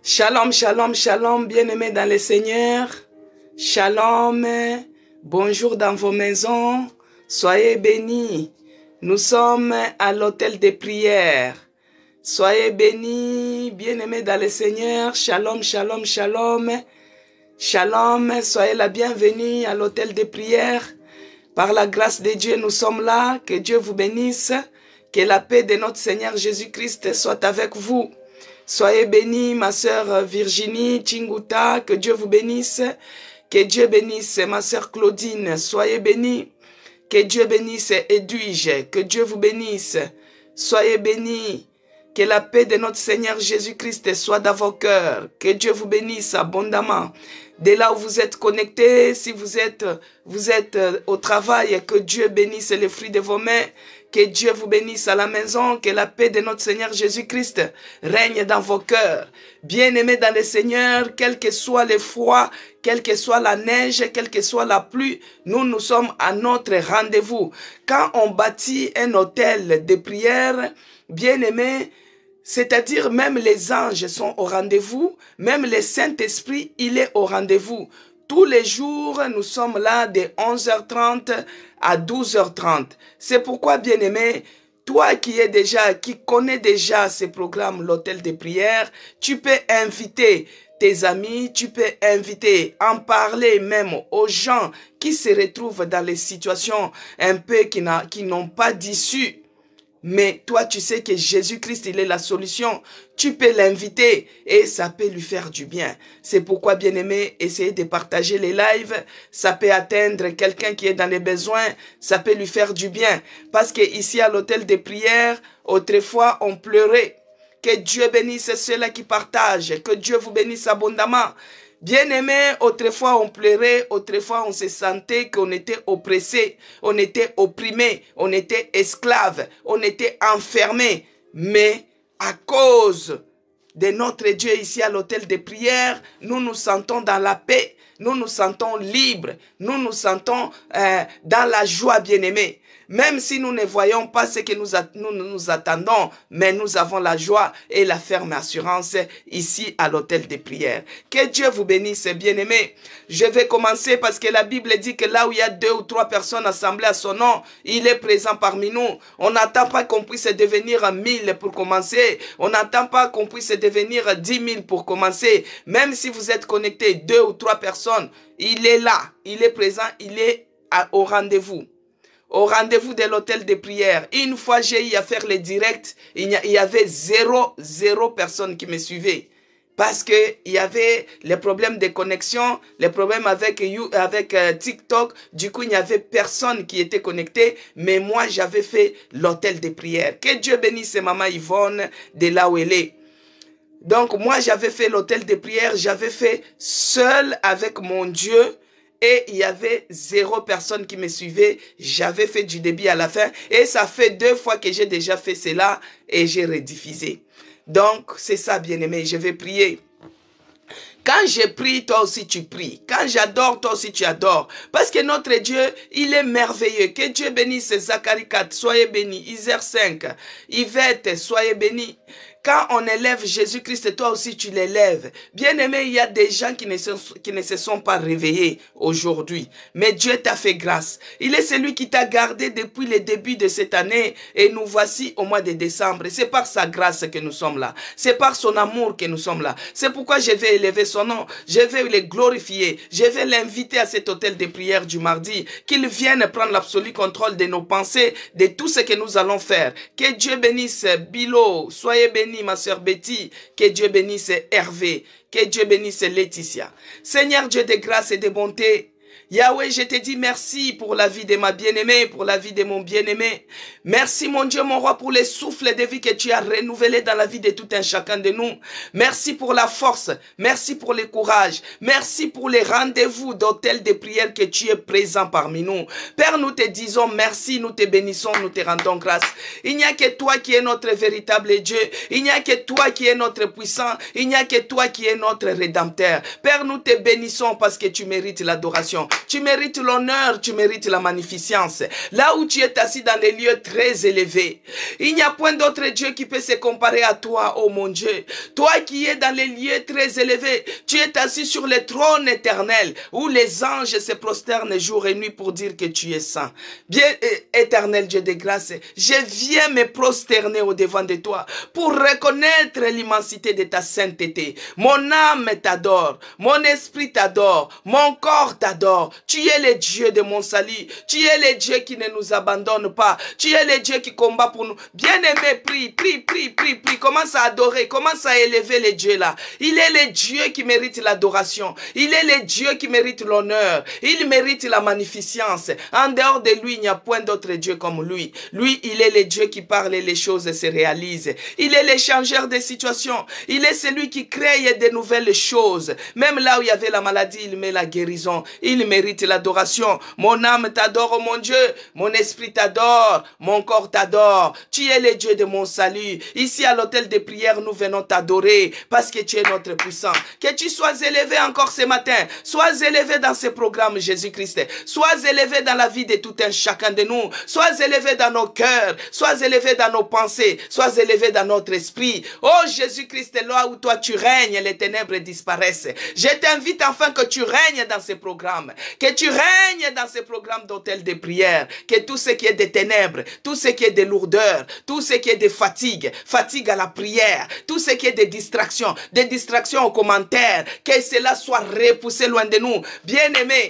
Shalom, shalom, shalom, bien-aimés dans le Seigneur. Shalom, bonjour dans vos maisons. Soyez bénis. Nous sommes à l'hôtel des prières. Soyez bénis, bien-aimés dans le Seigneur. Shalom, shalom, shalom. Shalom, soyez la bienvenue à l'hôtel des prières. Par la grâce de Dieu, nous sommes là. Que Dieu vous bénisse. Que la paix de notre Seigneur Jésus-Christ soit avec vous. Soyez bénis, ma sœur Virginie Chinguta, que Dieu vous bénisse. Que Dieu bénisse ma sœur Claudine, soyez bénis. Que Dieu bénisse Edwige, que Dieu vous bénisse. Soyez bénis. Que la paix de notre Seigneur Jésus-Christ soit dans vos cœurs. Que Dieu vous bénisse abondamment. Dès là où vous êtes connectés, si vous êtes au travail, que Dieu bénisse les fruits de vos mains. Que Dieu vous bénisse à la maison, que la paix de notre Seigneur Jésus-Christ règne dans vos cœurs. Bien-aimés dans le Seigneur, quel que soit le froid, quelle que soit la neige, quelle que soit la pluie, nous sommes à notre rendez-vous. Quand on bâtit un hôtel de prière, bien-aimés, c'est-à-dire même les anges sont au rendez-vous, même le Saint-Esprit, il est au rendez-vous. Tous les jours, nous sommes là de 11h30 à 12h30. C'est pourquoi, bien-aimé, toi qui connais déjà ce programme, l'hôtel des prières, tu peux inviter tes amis, tu peux inviter, en parler même aux gens qui se retrouvent dans les situations un peu qui n'ont pas d'issue. Mais toi, tu sais que Jésus-Christ, il est la solution. Tu peux l'inviter et ça peut lui faire du bien. C'est pourquoi, bien-aimé, essayez de partager les lives. Ça peut atteindre quelqu'un qui est dans les besoins. Ça peut lui faire du bien. Parce que ici, à l'hôtel des prières, autrefois, on pleurait. Que Dieu bénisse ceux-là qui partagent. Que Dieu vous bénisse abondamment. Bien-aimés, autrefois on pleurait, autrefois on se sentait qu'on était oppressé, on était opprimé, on était esclave, on était enfermé. Mais à cause de notre Dieu ici à l'hôtel de prière, nous nous sentons dans la paix, nous nous sentons libres, nous nous sentons dans la joie, bien-aimés. Même si nous ne voyons pas ce que nous attendons, mais nous avons la joie et la ferme assurance ici à l'hôtel des prières. Que Dieu vous bénisse, bien-aimés. Je vais commencer parce que la Bible dit que là où il y a 2 ou 3 personnes assemblées à son nom, il est présent parmi nous. On n'attend pas qu'on puisse devenir 1000 pour commencer. On n'attend pas qu'on puisse devenir 10 000 pour commencer. Même si vous êtes connectés 2 ou 3 personnes, il est là, il est présent, il est au rendez-vous. Au rendez-vous de l'hôtel de prière. Une fois j'ai eu à faire les directs, il y avait zéro personne qui me suivait. Parce que il y avait les problèmes de connexion, les problèmes avec TikTok. Du coup, il n'y avait personne qui était connecté. Mais moi, j'avais fait l'hôtel de prière. Que Dieu bénisse maman Yvonne de là où elle est. Donc, moi, j'avais fait l'hôtel de prière. J'avais fait seul avec mon Dieu. Et il y avait 0 personne qui me suivait. J'avais fait du début à la fin. Et ça fait 2 fois que j'ai déjà fait cela et j'ai rediffusé. Donc, c'est ça, bien-aimé. Je vais prier. Quand je prie, toi aussi tu pries. Quand j'adore, toi aussi tu adores. Parce que notre Dieu, il est merveilleux. Que Dieu bénisse Zacharie 4, soyez bénis. Isère 5, Yvette, soyez bénis. Quand on élève Jésus-Christ, toi aussi tu l'élèves. Bien-aimé, il y a des gens qui ne se sont pas réveillés aujourd'hui. Mais Dieu t'a fait grâce. Il est celui qui t'a gardé depuis le début de cette année. Et nous voici au mois de décembre. C'est par sa grâce que nous sommes là. C'est par son amour que nous sommes là. C'est pourquoi je vais élever son nom. Je vais le glorifier. Je vais l'inviter à cet hôtel de prière du mardi. Qu'il vienne prendre l'absolu contrôle de nos pensées, de tout ce que nous allons faire. Que Dieu bénisse Bilo. Soyez bénis. Ma sœur Betty, que Dieu bénisse Hervé, que Dieu bénisse Laetitia. Seigneur Dieu de grâce et de bonté, Yahweh, je te dis merci pour la vie de ma bien-aimée, pour la vie de mon bien-aimé. Merci mon Dieu, mon roi, pour les souffles de vie que tu as renouvelés dans la vie de tout un chacun de nous. Merci pour la force, merci pour le courage, merci pour les rendez-vous d'hôtel de prière que tu es présent parmi nous. Père, nous te disons merci, nous te bénissons, nous te rendons grâce. Il n'y a que toi qui es notre véritable Dieu. Il n'y a que toi qui es notre puissant. Il n'y a que toi qui es notre rédempteur. Père, nous te bénissons parce que tu mérites l'adoration. l'adoration, tu mérites l'honneur, tu mérites la magnificence. Là où tu es assis dans les lieux très élevés, il n'y a point d'autre Dieu qui peut se comparer à toi, oh mon Dieu. Toi qui es dans les lieux très élevés, tu es assis sur le trône éternel, où les anges se prosternent jour et nuit pour dire que tu es saint. Bien, éternel Dieu de grâce, je viens me prosterner au devant de toi pour reconnaître l'immensité de ta sainteté. Mon âme t'adore, mon esprit t'adore, mon corps t'adore. Tu es le Dieu de mon salut, tu es le Dieu qui ne nous abandonne pas, tu es le Dieu qui combat pour nous. Bien-aimé, prie, prie, prie, prie, prie, commence à adorer, commence à élever le Dieu là. Il est le Dieu qui mérite l'adoration, il est le Dieu qui mérite l'honneur, il mérite la magnificence. En dehors de lui, il n'y a point d'autre Dieu comme lui. Lui, il est le Dieu qui parle et les choses se réalisent. Il est le changeur des situations. Il est celui qui crée de nouvelles choses. Même là où il y avait la maladie, il met la guérison. Il mérite l'adoration. Mon âme t'adore, oh mon Dieu. Mon esprit t'adore. Mon corps t'adore. Tu es le Dieu de mon salut. Ici à l'hôtel de prière, nous venons t'adorer parce que tu es notre puissant. Que tu sois élevé encore ce matin. Sois élevé dans ce programme, Jésus-Christ. Sois élevé dans la vie de tout un chacun de nous. Sois élevé dans nos cœurs. Sois élevé dans nos pensées. Sois élevé dans notre esprit. Oh Jésus-Christ, là où toi tu règnes, les ténèbres disparaissent. Je t'invite enfin que tu règnes dans ce programme. Que tu règnes dans ce programme d'hôtel de prière. Que tout ce qui est des ténèbres, tout ce qui est de lourdeur, tout ce qui est de fatigue, fatigue à la prière, tout ce qui est des distractions aux commentaires, que cela soit repoussé loin de nous. Bien-aimé,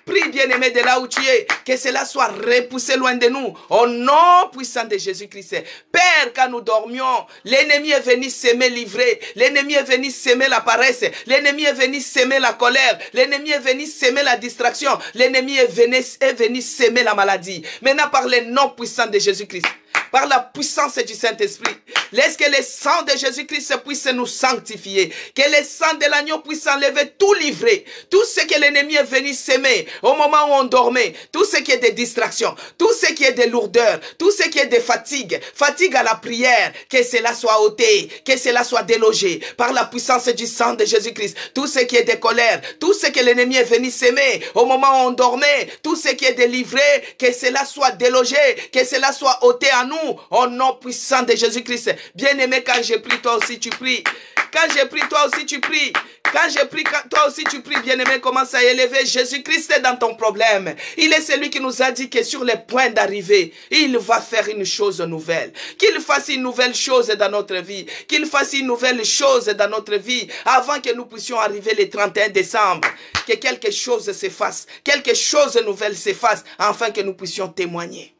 prie, bien-aimé, de là où tu es, que cela soit repoussé loin de nous. Au nom puissant de Jésus-Christ. Père, quand nous dormions, l'ennemi est venu s'aimer livrer. L'ennemi est venu s'aimer la paresse. L'ennemi est venu s'aimer la colère. L'ennemi est venu s'aimer la distraction. L'ennemi est venu s'aimer la maladie. Maintenant, par le nom puissant de Jésus-Christ, par la puissance du Saint-Esprit, laisse que le sang de Jésus-Christ puisse nous sanctifier, que le sang de l'agneau puisse enlever tout livrer, tout ce que l'ennemi est venu s'aimer au moment où on dormait, tout ce qui est de distraction, tout ce qui est de lourdeur, tout ce qui est de fatigue, fatigue à la prière, que cela soit ôté, que cela soit délogé par la puissance du sang de Jésus-Christ, tout ce qui est de colère, tout ce que l'ennemi est venu s'aimer au moment où on dormait, tout ce qui est délivré, que cela soit délogé, que cela soit ôté à nous, au nom puissant de Jésus-Christ. Bien-aimé, quand j'ai pris, toi aussi tu pries. Quand j'ai pris, toi aussi tu pries. Quand j'ai pris, toi aussi tu pries. Bien-aimé, commence à élever Jésus-Christ dans ton problème. Il est celui qui nous a dit que sur le point d'arriver, il va faire une chose nouvelle. Qu'il fasse une nouvelle chose dans notre vie. Qu'il fasse une nouvelle chose dans notre vie avant que nous puissions arriver le 31 décembre. Que quelque chose se fasse. Quelque chose de nouvelle se fasse afin que nous puissions témoigner.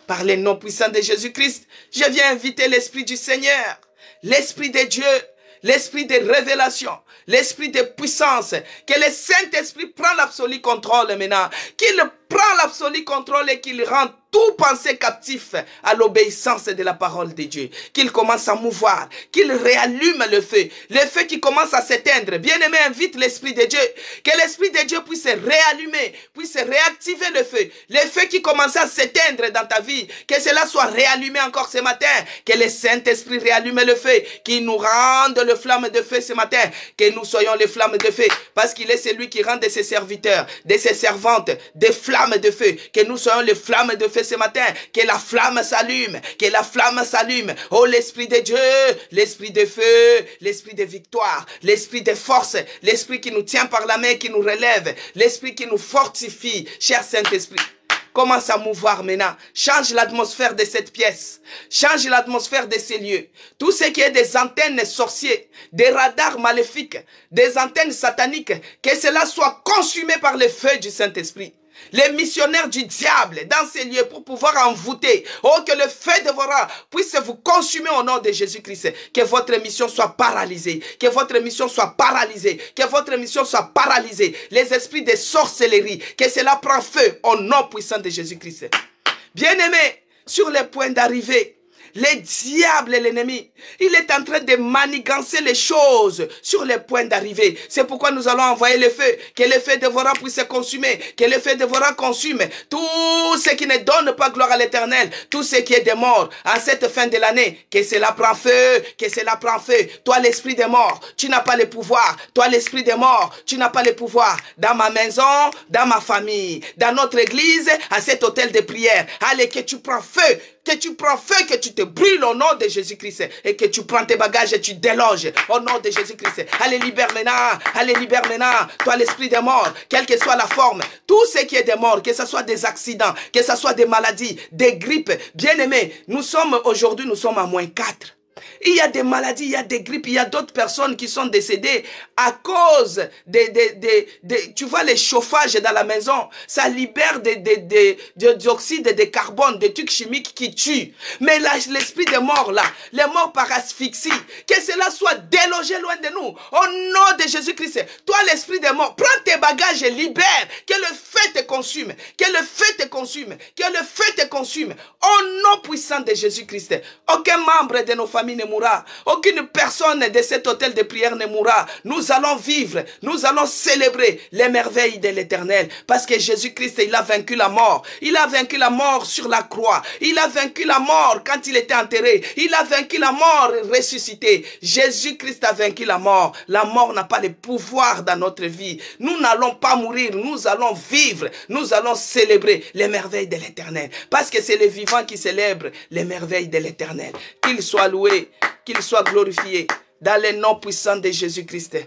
Par le nom puissant de Jésus-Christ, je viens inviter l'Esprit du Seigneur, l'Esprit de Dieu, l'Esprit de révélation, l'Esprit de puissance, que le Saint-Esprit prend l'absolu contrôle maintenant, qu'il prend l'absolu contrôle et qu'il rend tout pensée captif à l'obéissance de la parole de Dieu. Qu'il commence à mouvoir, qu'il réallume le feu qui commence à s'éteindre. Bien-aimé, invite l'Esprit de Dieu, que l'Esprit de Dieu puisse réallumer, puisse réactiver le feu qui commence à s'éteindre dans ta vie, que cela soit réallumé encore ce matin, que le Saint-Esprit réallume le feu, qu'il nous rende le flamme de feu ce matin, que nous soyons les flammes de feu, parce qu'il est celui qui rend de ses serviteurs, de ses servantes, des flammes de feu, que nous soyons les flammes de feu ce matin, que la flamme s'allume, que la flamme s'allume. Oh, l'Esprit de Dieu, l'Esprit de feu, l'Esprit de victoire, l'Esprit de force, l'Esprit qui nous tient par la main, qui nous relève, l'Esprit qui nous fortifie, cher Saint-Esprit. Commence à mouvoir maintenant. Change l'atmosphère de cette pièce. Change l'atmosphère de ces lieux. Tout ce qui est des antennes sorciers, des radars maléfiques, des antennes sataniques, que cela soit consumé par le feu du Saint-Esprit. Les missionnaires du diable dans ces lieux pour pouvoir envoûter. Oh, que le feu dévorant puisse vous consumer au nom de Jésus-Christ. Que votre mission soit paralysée. Que votre mission soit paralysée. Que votre mission soit paralysée. Les esprits de sorcellerie, que cela prend feu au nom puissant de Jésus-Christ. Bien-aimés, sur le point d'arriver, Le diable et l'ennemi, il est en train de manigancer les choses sur les points d'arrivée. C'est pourquoi nous allons envoyer le feu, que le feu dévorant puisse se consumer, que le feu dévorant consume tout ce qui ne donne pas gloire à l'Éternel, tout ce qui est des morts en cette fin de l'année, que cela prend feu, que cela prend feu. Toi, l'esprit des morts, tu n'as pas le pouvoir. Toi, l'esprit des morts, tu n'as pas le pouvoir. Dans ma maison, dans ma famille, dans notre église, à cet hôtel de prière. Allez, que tu prends feu. Que tu prends feu, que tu te brûles au nom de Jésus-Christ et que tu prends tes bagages et tu déloges au nom de Jésus-Christ. Allez, libère maintenant, allez, libère maintenant, toi l'esprit des morts, quelle que soit la forme, tout ce qui est des morts, que ce soit des accidents, que ce soit des maladies, des grippes. Bien-aimés, aujourd'hui, nous sommes à -4. Il y a des maladies, il y a des grippes, il y a d'autres personnes qui sont décédées à cause tu vois, les chauffages dans la maison, ça libère des dioxydes de carbone, des trucs chimiques qui tuent. Mais l'esprit des morts là, les morts par asphyxie, que cela soit délogé loin de nous. Au nom de Jésus-Christ, toi l'esprit des morts, prends tes bagages et libère, que le feu te consume, que le feu te consume, que le feu te consume. Au nom puissant de Jésus-Christ, aucun membre de nos familles ne mourra. Aucune personne de cet hôtel de prière ne mourra. Nous allons vivre, nous allons célébrer les merveilles de l'Éternel. Parce que Jésus-Christ, il a vaincu la mort. Il a vaincu la mort sur la croix. Il a vaincu la mort quand il était enterré. Il a vaincu la mort ressuscité. Jésus-Christ a vaincu la mort. La mort n'a pas le pouvoir dans notre vie. Nous n'allons pas mourir. Nous allons vivre. Nous allons célébrer les merveilles de l'Éternel. Parce que c'est les vivants qui célèbrent les merveilles de l'Éternel. Qu'il soit loué, qu'il soit glorifié dans le nom puissant de Jésus-Christ.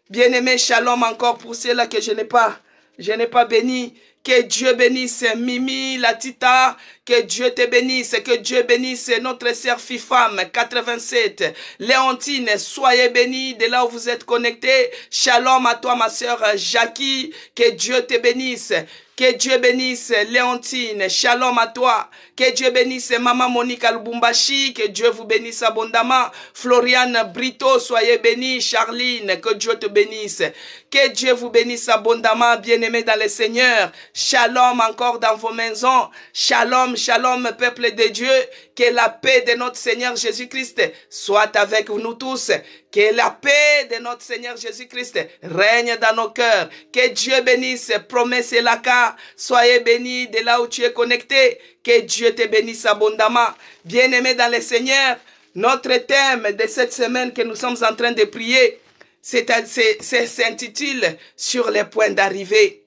Bien-aimé, shalom encore pour ceux-là que je n'ai pas béni. Que Dieu bénisse Mimi, la Tita, que Dieu te bénisse, que Dieu bénisse notre sœur Fifam 87. Léontine, soyez bénie de là où vous êtes connectés. Shalom à toi ma sœur Jackie, que Dieu te bénisse. Que Dieu bénisse Léontine, shalom à toi. Que Dieu bénisse Maman Monique Lubumbashi, que Dieu vous bénisse abondamment. Floriane Brito, soyez bénie. Charline, que Dieu te bénisse. Que Dieu vous bénisse abondamment, bien-aimés dans le Seigneur. Shalom encore dans vos maisons. Shalom, shalom, peuple de Dieu. Que la paix de notre Seigneur Jésus-Christ soit avec nous tous. Que la paix de notre Seigneur Jésus-Christ règne dans nos cœurs. Que Dieu bénisse Promesse et Laka. Soyez bénis de là où tu es connecté. Que Dieu te bénisse abondamment. Bien-aimés dans le Seigneur, notre thème de cette semaine que nous sommes en train de prier, s'intitule sur les points d'arrivée.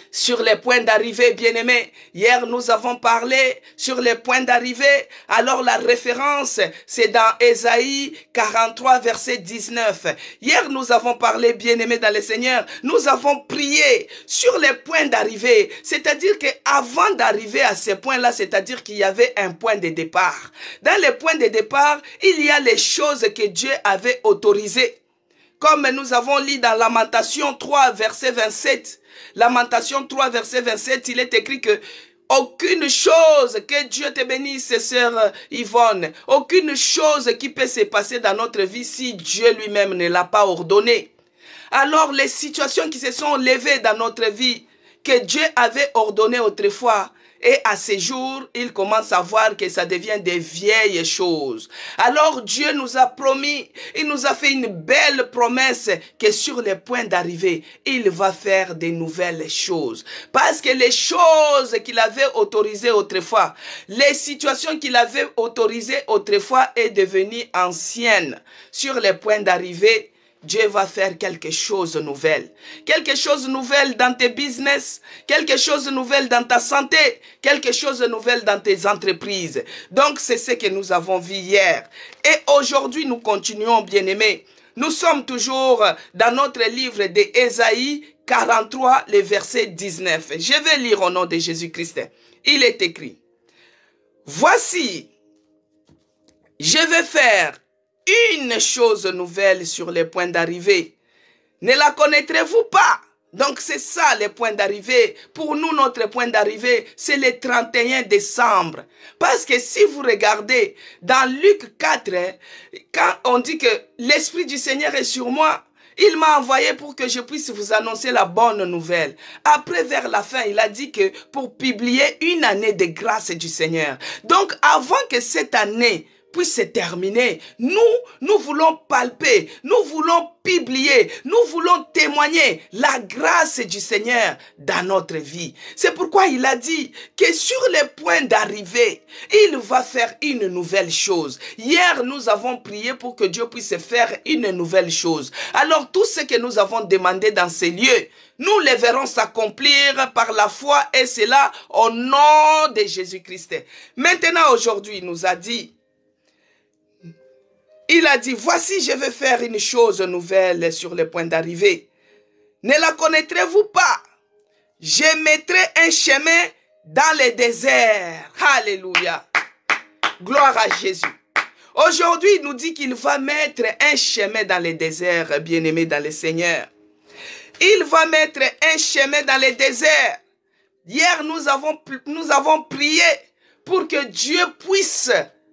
Sur les points d'arrivée, bien-aimés. Hier, nous avons parlé sur les points d'arrivée. Alors, la référence, c'est dans Ésaïe 43, verset 19. Hier, nous avons parlé, bien-aimés dans le Seigneur. Nous avons prié sur les points d'arrivée. C'est-à-dire qu'avant d'arriver à ces points-là, c'est-à-dire qu'il y avait un point de départ. Dans les points de départ, il y a les choses que Dieu avait autorisées. Comme nous avons lu dans Lamentation 3, verset 27, Lamentation 3, verset 27, il est écrit que aucune chose, que Dieu te bénisse, sœur Yvonne, aucune chose qui peut se passer dans notre vie si Dieu lui-même ne l'a pas ordonné. Alors les situations qui se sont levées dans notre vie, que Dieu avait ordonné autrefois, et à ces jours, il commence à voir que ça devient des vieilles choses. Alors Dieu nous a promis, il nous a fait une belle promesse que sur les points d'arrivée, il va faire de nouvelles choses. Parce que les choses qu'il avait autorisées autrefois, les situations qu'il avait autorisées autrefois est devenues anciennes. Sur les points d'arrivée, Dieu va faire quelque chose de nouvel. Quelque chose de nouvel dans tes business, quelque chose de nouvel dans ta santé, quelque chose de nouvel dans tes entreprises. Donc, c'est ce que nous avons vu hier. Et aujourd'hui, nous continuons, bien-aimés. Nous sommes toujours dans notre livre d'Ésaïe 43, le verset 19. Je vais lire au nom de Jésus-Christ. Il est écrit, « Voici, je vais faire une chose nouvelle sur les points d'arrivée. Ne la connaîtrez-vous pas? » Donc c'est ça les points d'arrivée. Pour nous, notre point d'arrivée, c'est le 31 décembre. Parce que si vous regardez dans Luc 4, quand on dit que l'Esprit du Seigneur est sur moi, Il m'a envoyé pour que je puisse vous annoncer la bonne nouvelle. Après, vers la fin, il a dit que pour publier une année de grâce du Seigneur. Donc, avant que cette année puisse se terminer, nous voulons palper, nous voulons publier, nous voulons témoigner la grâce du Seigneur dans notre vie. C'est pourquoi il a dit que sur les points d'arrivée, il va faire une nouvelle chose. Hier, nous avons prié pour que Dieu puisse faire une nouvelle chose. Alors, tout ce que nous avons demandé dans ces lieux, nous les verrons s'accomplir par la foi et cela au nom de Jésus-Christ. Maintenant, aujourd'hui, il nous a dit, il a dit, voici, je vais faire une chose nouvelle sur le point d'arrivée. Ne la connaîtrez-vous pas? Je mettrai un chemin dans le désert. Alléluia. Gloire à Jésus. Aujourd'hui, il nous dit qu'il va mettre un chemin dans le désert, bien-aimé dans le Seigneur. Il va mettre un chemin dans le désert. Hier, nous avons prié pour que Dieu puisse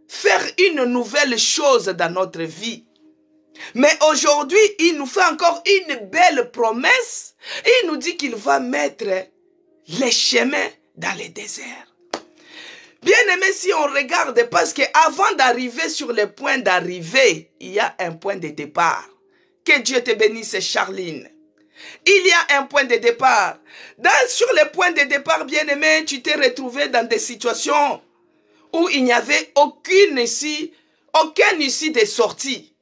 faire une nouvelle chose dans notre vie. Mais aujourd'hui, il nous fait encore une belle promesse. Il nous dit qu'il va mettre les chemins dans les déserts. Bien aimé, si on regarde, parce qu'avant d'arriver sur le point d'arrivée, il y a un point de départ. Que Dieu te bénisse, Charline. Il y a un point de départ. Sur le point de départ, bien aimé, tu t'es retrouvé dans des situations où il n'y avait aucune issue de sortie.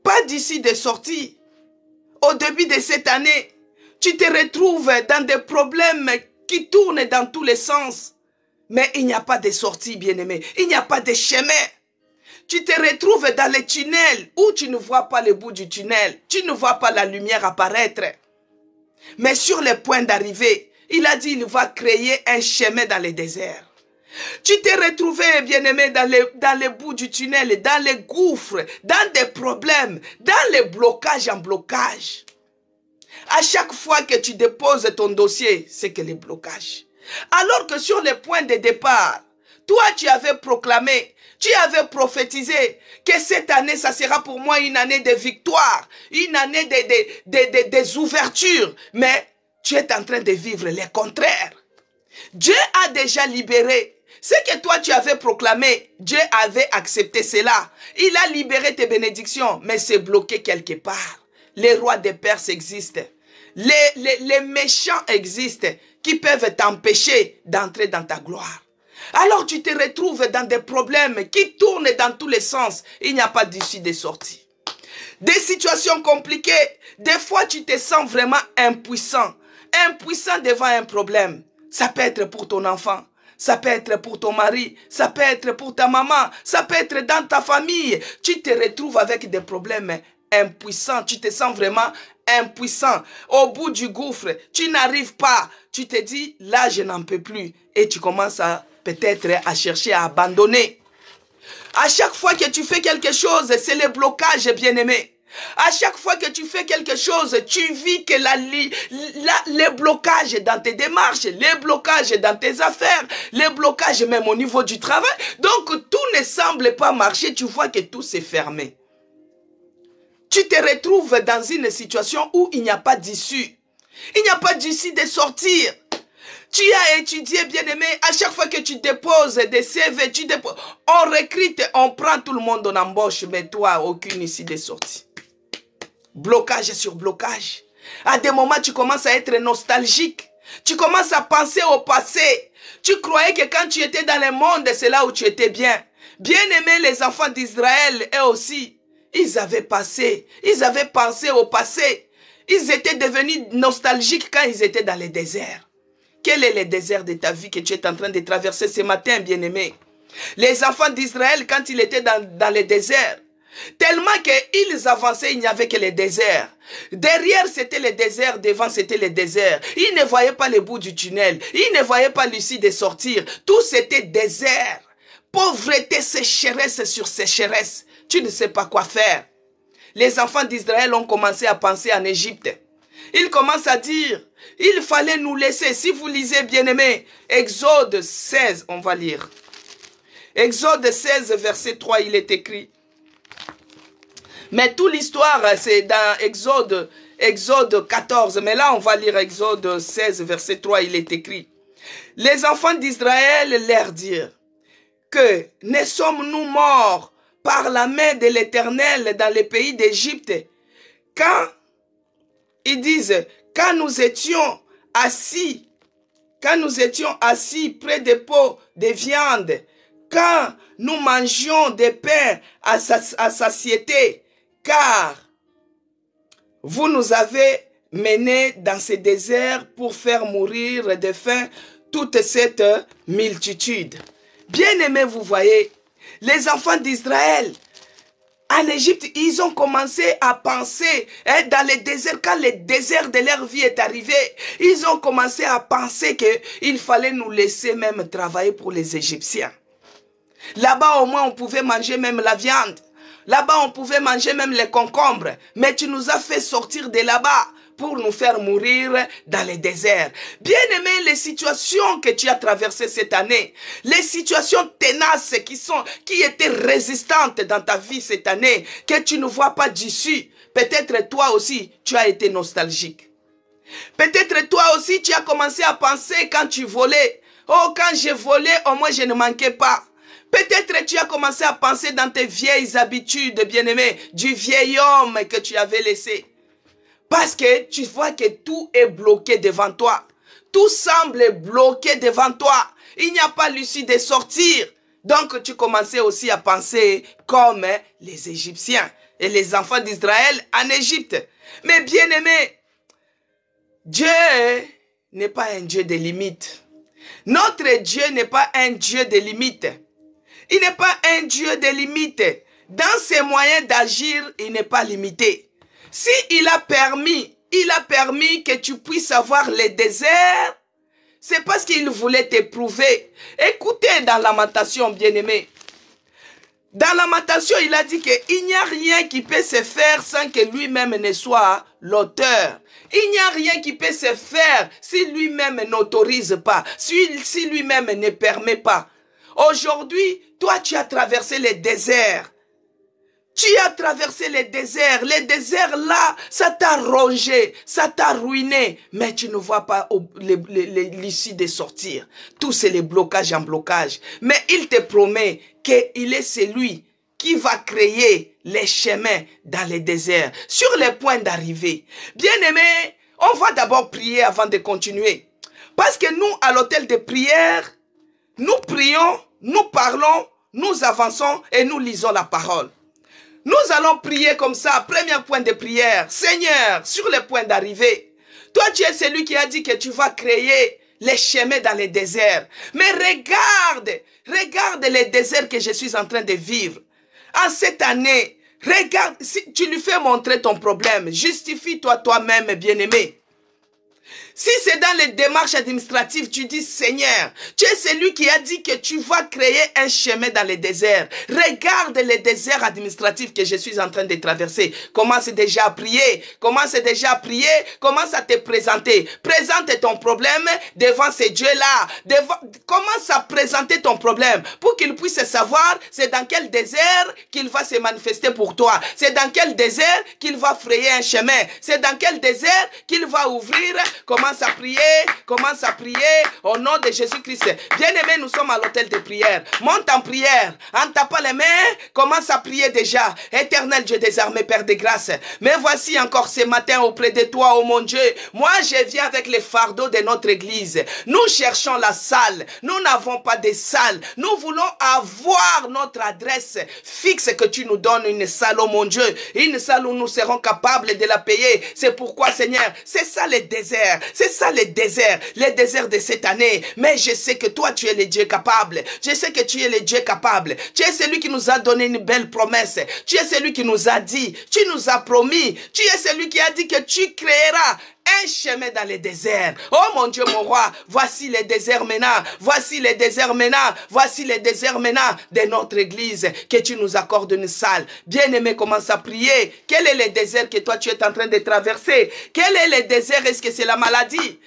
Pas d'issue de sortie. Au début de cette année, tu te retrouves dans des problèmes qui tournent dans tous les sens. Mais il n'y a pas de sortie, bien-aimé. Il n'y a pas de chemin. Tu te retrouves dans les tunnels où tu ne vois pas le bout du tunnel. Tu ne vois pas la lumière apparaître. Mais sur le point d'arrivée, il a dit qu'il va créer un chemin dans le désert. Tu t'es retrouvé, bien-aimé, dans les bouts du tunnel, dans les gouffres, dans des problèmes, dans les blocages en blocage. À chaque fois que tu déposes ton dossier, c'est que les blocages. Alors que sur le point de départ, toi tu avais proclamé, tu avais prophétisé que cette année, ça sera pour moi une année de victoire, une année des ouvertures. Mais tu es en train de vivre le contraire. Dieu a déjà libéré. Ce que toi tu avais proclamé, Dieu avait accepté cela. Il a libéré tes bénédictions, mais c'est bloqué quelque part. Les rois des Perses existent. Les méchants existent qui peuvent t'empêcher d'entrer dans ta gloire. Alors tu te retrouves dans des problèmes qui tournent dans tous les sens. Il n'y a pas d'issue de sortie. Des situations compliquées. Des fois tu te sens vraiment impuissant. Impuissant devant un problème. Ça peut être pour ton enfant. Ça peut être pour ton mari, ça peut être pour ta maman, ça peut être dans ta famille. Tu te retrouves avec des problèmes impuissants, tu te sens vraiment impuissant. Au bout du gouffre, tu n'arrives pas. Tu te dis, là je n'en peux plus. Et tu commences peut-être à chercher à abandonner. À chaque fois que tu fais quelque chose, c'est le blocage, bien-aimé. À chaque fois que tu fais quelque chose, tu vis que les blocages dans tes démarches, les blocages dans tes affaires, les blocages même au niveau du travail. Donc tout ne semble pas marcher, tu vois que tout s'est fermé. Tu te retrouves dans une situation où il n'y a pas d'issue. Il n'y a pas d'issue de sortir. Tu as étudié, bien-aimé, à chaque fois que tu déposes des CV, on recrute, on prend tout le monde en embauche, mais toi, aucune issue de sortie. Blocage sur blocage. À des moments, tu commences à être nostalgique. Tu commences à penser au passé. Tu croyais que quand tu étais dans le monde, c'est là où tu étais bien. Bien aimé, les enfants d'Israël, eux aussi, ils avaient pensé au passé. Ils étaient devenus nostalgiques quand ils étaient dans le désert. Quel est le désert de ta vie que tu es en train de traverser ce matin, bien-aimé? Les enfants d'Israël, quand ils étaient dans le désert, tellement qu'ils avançaient, il n'y avait que le désert. Derrière, c'était le désert. Devant, c'était le désert. Ils ne voyaient pas le bout du tunnel. Ils ne voyaient pas l'issue de sortir. Tout, c'était désert. Pauvreté, sécheresse sur sécheresse. Tu ne sais pas quoi faire. Les enfants d'Israël ont commencé à penser en Égypte. Ils commencent à dire, il fallait nous laisser. Si vous lisez, bien-aimé, Exode 16, on va lire. Exode 16, verset 3, il est écrit. Mais toute l'histoire, c'est dans Exode 14. Mais là, on va lire Exode 16, verset 3, il est écrit. Les enfants d'Israël leur dirent que ne sommes-nous morts par la main de l'Éternel dans le pays d'Égypte, quand ils disent, quand nous étions assis près des pots de viande, quand nous mangions des pains à satiété, car vous nous avez menés dans ce désert pour faire mourir de faim toute cette multitude. Bien-aimés, vous voyez, les enfants d'Israël, en Égypte, ils ont commencé à penser, dans le désert, quand le désert de leur vie est arrivé, ils ont commencé à penser qu'il fallait nous laisser même travailler pour les Égyptiens. Là-bas, au moins, on pouvait manger même la viande. Là-bas, on pouvait manger même les concombres. Mais tu nous as fait sortir de là-bas pour nous faire mourir dans le désert. Bien-aimé, les situations que tu as traversées cette année, les situations tenaces qui étaient résistantes dans ta vie cette année, que tu ne vois pas d'issue, peut-être toi aussi, tu as été nostalgique. Peut-être toi aussi, tu as commencé à penser quand tu volais. Oh, quand j'ai volé, au moins je ne manquais pas. Peut-être tu as commencé à penser dans tes vieilles habitudes, bien-aimé, du vieil homme que tu avais laissé. Parce que tu vois que tout est bloqué devant toi. Tout semble bloqué devant toi. Il n'y a pas l'issue de sortir. Donc tu commençais aussi à penser comme les Égyptiens et les enfants d'Israël en Égypte. Mais bien-aimé, Dieu n'est pas un Dieu de limites. Notre Dieu n'est pas un Dieu de limites. Il n'est pas un Dieu de limites. Dans ses moyens d'agir, il n'est pas limité. Si il a permis que tu puisses avoir les déserts, c'est parce qu'il voulait t'éprouver. Écoutez dans Lamentation, bien-aimé. Dans Lamentation, il a dit qu'il n'y a rien qui peut se faire sans que lui-même ne soit l'auteur. Il n'y a rien qui peut se faire si lui-même n'autorise pas, si lui-même ne permet pas. Aujourd'hui, toi, tu as traversé les déserts. Tu as traversé les déserts. Les déserts là, ça t'a rongé, ça t'a ruiné. Mais tu ne vois pas l'issue de sortir. Tout c'est les blocages en blocage. Mais il te promet qu'il est celui qui va créer les chemins dans les déserts, sur les points d'arrivée. Bien-aimés, on va d'abord prier avant de continuer. Parce que nous, à l'hôtel de prière, nous prions, nous parlons, nous avançons et nous lisons la parole. Nous allons prier comme ça, premier point de prière. Seigneur, sur le point d'arrivée, toi tu es celui qui a dit que tu vas créer les chemins dans les déserts. Mais regarde les déserts que je suis en train de vivre. En cette année, regarde, si tu lui fais montrer ton problème, justifie-toi toi-même, bien-aimé. Si c'est dans les démarches administratives, tu dis, Seigneur, tu es celui qui a dit que tu vas créer un chemin dans les déserts. Regarde les déserts administratifs que je suis en train de traverser. Commence déjà à prier. Commence déjà à prier. Commence à te présenter. Présente ton problème devant ces dieux-là. Commence à présenter ton problème pour qu'ils puissent savoir c'est dans quel désert qu'il va se manifester pour toi. C'est dans quel désert qu'il va frayer un chemin. C'est dans quel désert qu'il va ouvrir. Commence à prier au nom de Jésus-Christ. Bien-aimés, nous sommes à l'hôtel de prière. Monte en prière. En tapant les mains, commence à prier déjà. Éternel Dieu des armées, Père de grâce. Mais voici encore ce matin auprès de toi, oh mon Dieu. Moi, je viens avec les fardeaux de notre église. Nous cherchons la salle. Nous n'avons pas de salle. Nous voulons avoir notre adresse fixe que tu nous donnes, une salle, oh mon Dieu. Une salle où nous serons capables de la payer. C'est pourquoi, Seigneur, c'est ça les déserts. C'est ça les déserts de cette année. Mais je sais que toi, tu es le Dieu capable. Je sais que tu es le Dieu capable. Tu es celui qui nous a donné une belle promesse. Tu es celui qui nous a dit, tu nous as promis. Tu es celui qui a dit que tu créeras un chemin dans les déserts. Oh mon Dieu, mon roi, voici les déserts maintenant. Voici les déserts maintenant. Voici les déserts maintenant de notre église. Que tu nous accordes une salle. Bien-aimé, commence à prier. Quel est le désert que toi tu es en train de traverser? Quel est le désert? Est-ce que c'est la maladie?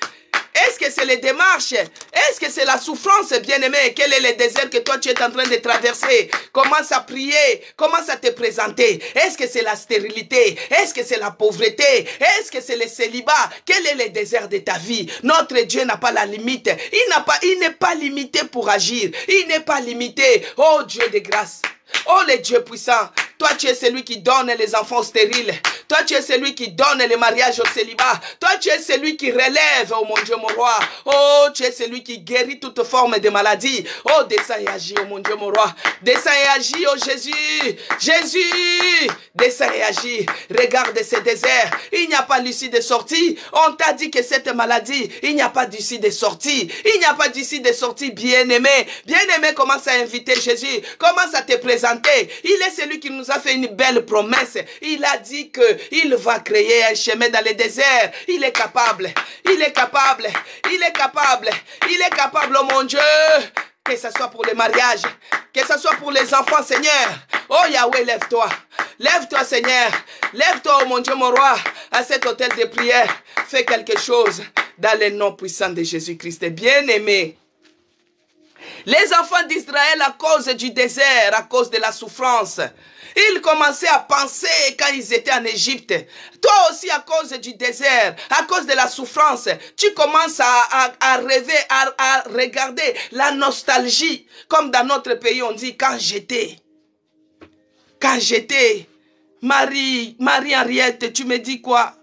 Est-ce que c'est les démarches? Est-ce que c'est la souffrance, bien-aimé? Quel est le désert que toi tu es en train de traverser? Commence à prier, commence à te présenter. Est-ce que c'est la stérilité? Est-ce que c'est la pauvreté? Est-ce que c'est le célibat? Quel est le désert de ta vie? Notre Dieu n'a pas la limite. Il n'est pas limité pour agir. Il n'est pas limité. Oh Dieu de grâce. Oh le Dieu puissant, toi tu es celui qui donne les enfants stériles. Toi tu es celui qui donne les mariages au célibat. Toi tu es celui qui relève, oh mon Dieu mon roi. Oh tu es celui qui guérit toute forme de maladie. Oh descends et agis, oh mon Dieu mon roi. Descends et agis, oh Jésus. Jésus, descends et agis. Regarde ce désert. Il n'y a pas d'issue de sortie. On t'a dit que cette maladie, il n'y a pas d'issue de sortie. Il n'y a pas d'issue de sortie, bien-aimé. Bien-aimé, commence à inviter Jésus. Commence à te présenter. Il est celui qui nous a fait une belle promesse. Il a dit qu'il va créer un chemin dans le désert. Il est capable. Il est capable. Il est capable. Il est capable, oh mon Dieu. Que ce soit pour les mariages, que ce soit pour les enfants, Seigneur. Oh Yahweh, lève-toi. Lève-toi, Seigneur. Lève-toi, oh mon Dieu, mon roi, à cet hôtel de prière. Fais quelque chose dans le nom puissant de Jésus-Christ. Bien-aimé. Les enfants d'Israël, à cause du désert, à cause de la souffrance, ils commençaient à penser quand ils étaient en Égypte. Toi aussi, à cause du désert, à cause de la souffrance, tu commences à rêver, à regarder la nostalgie. Comme dans notre pays, on dit, quand j'étais, Marie-Henriette, tu me dis quoi?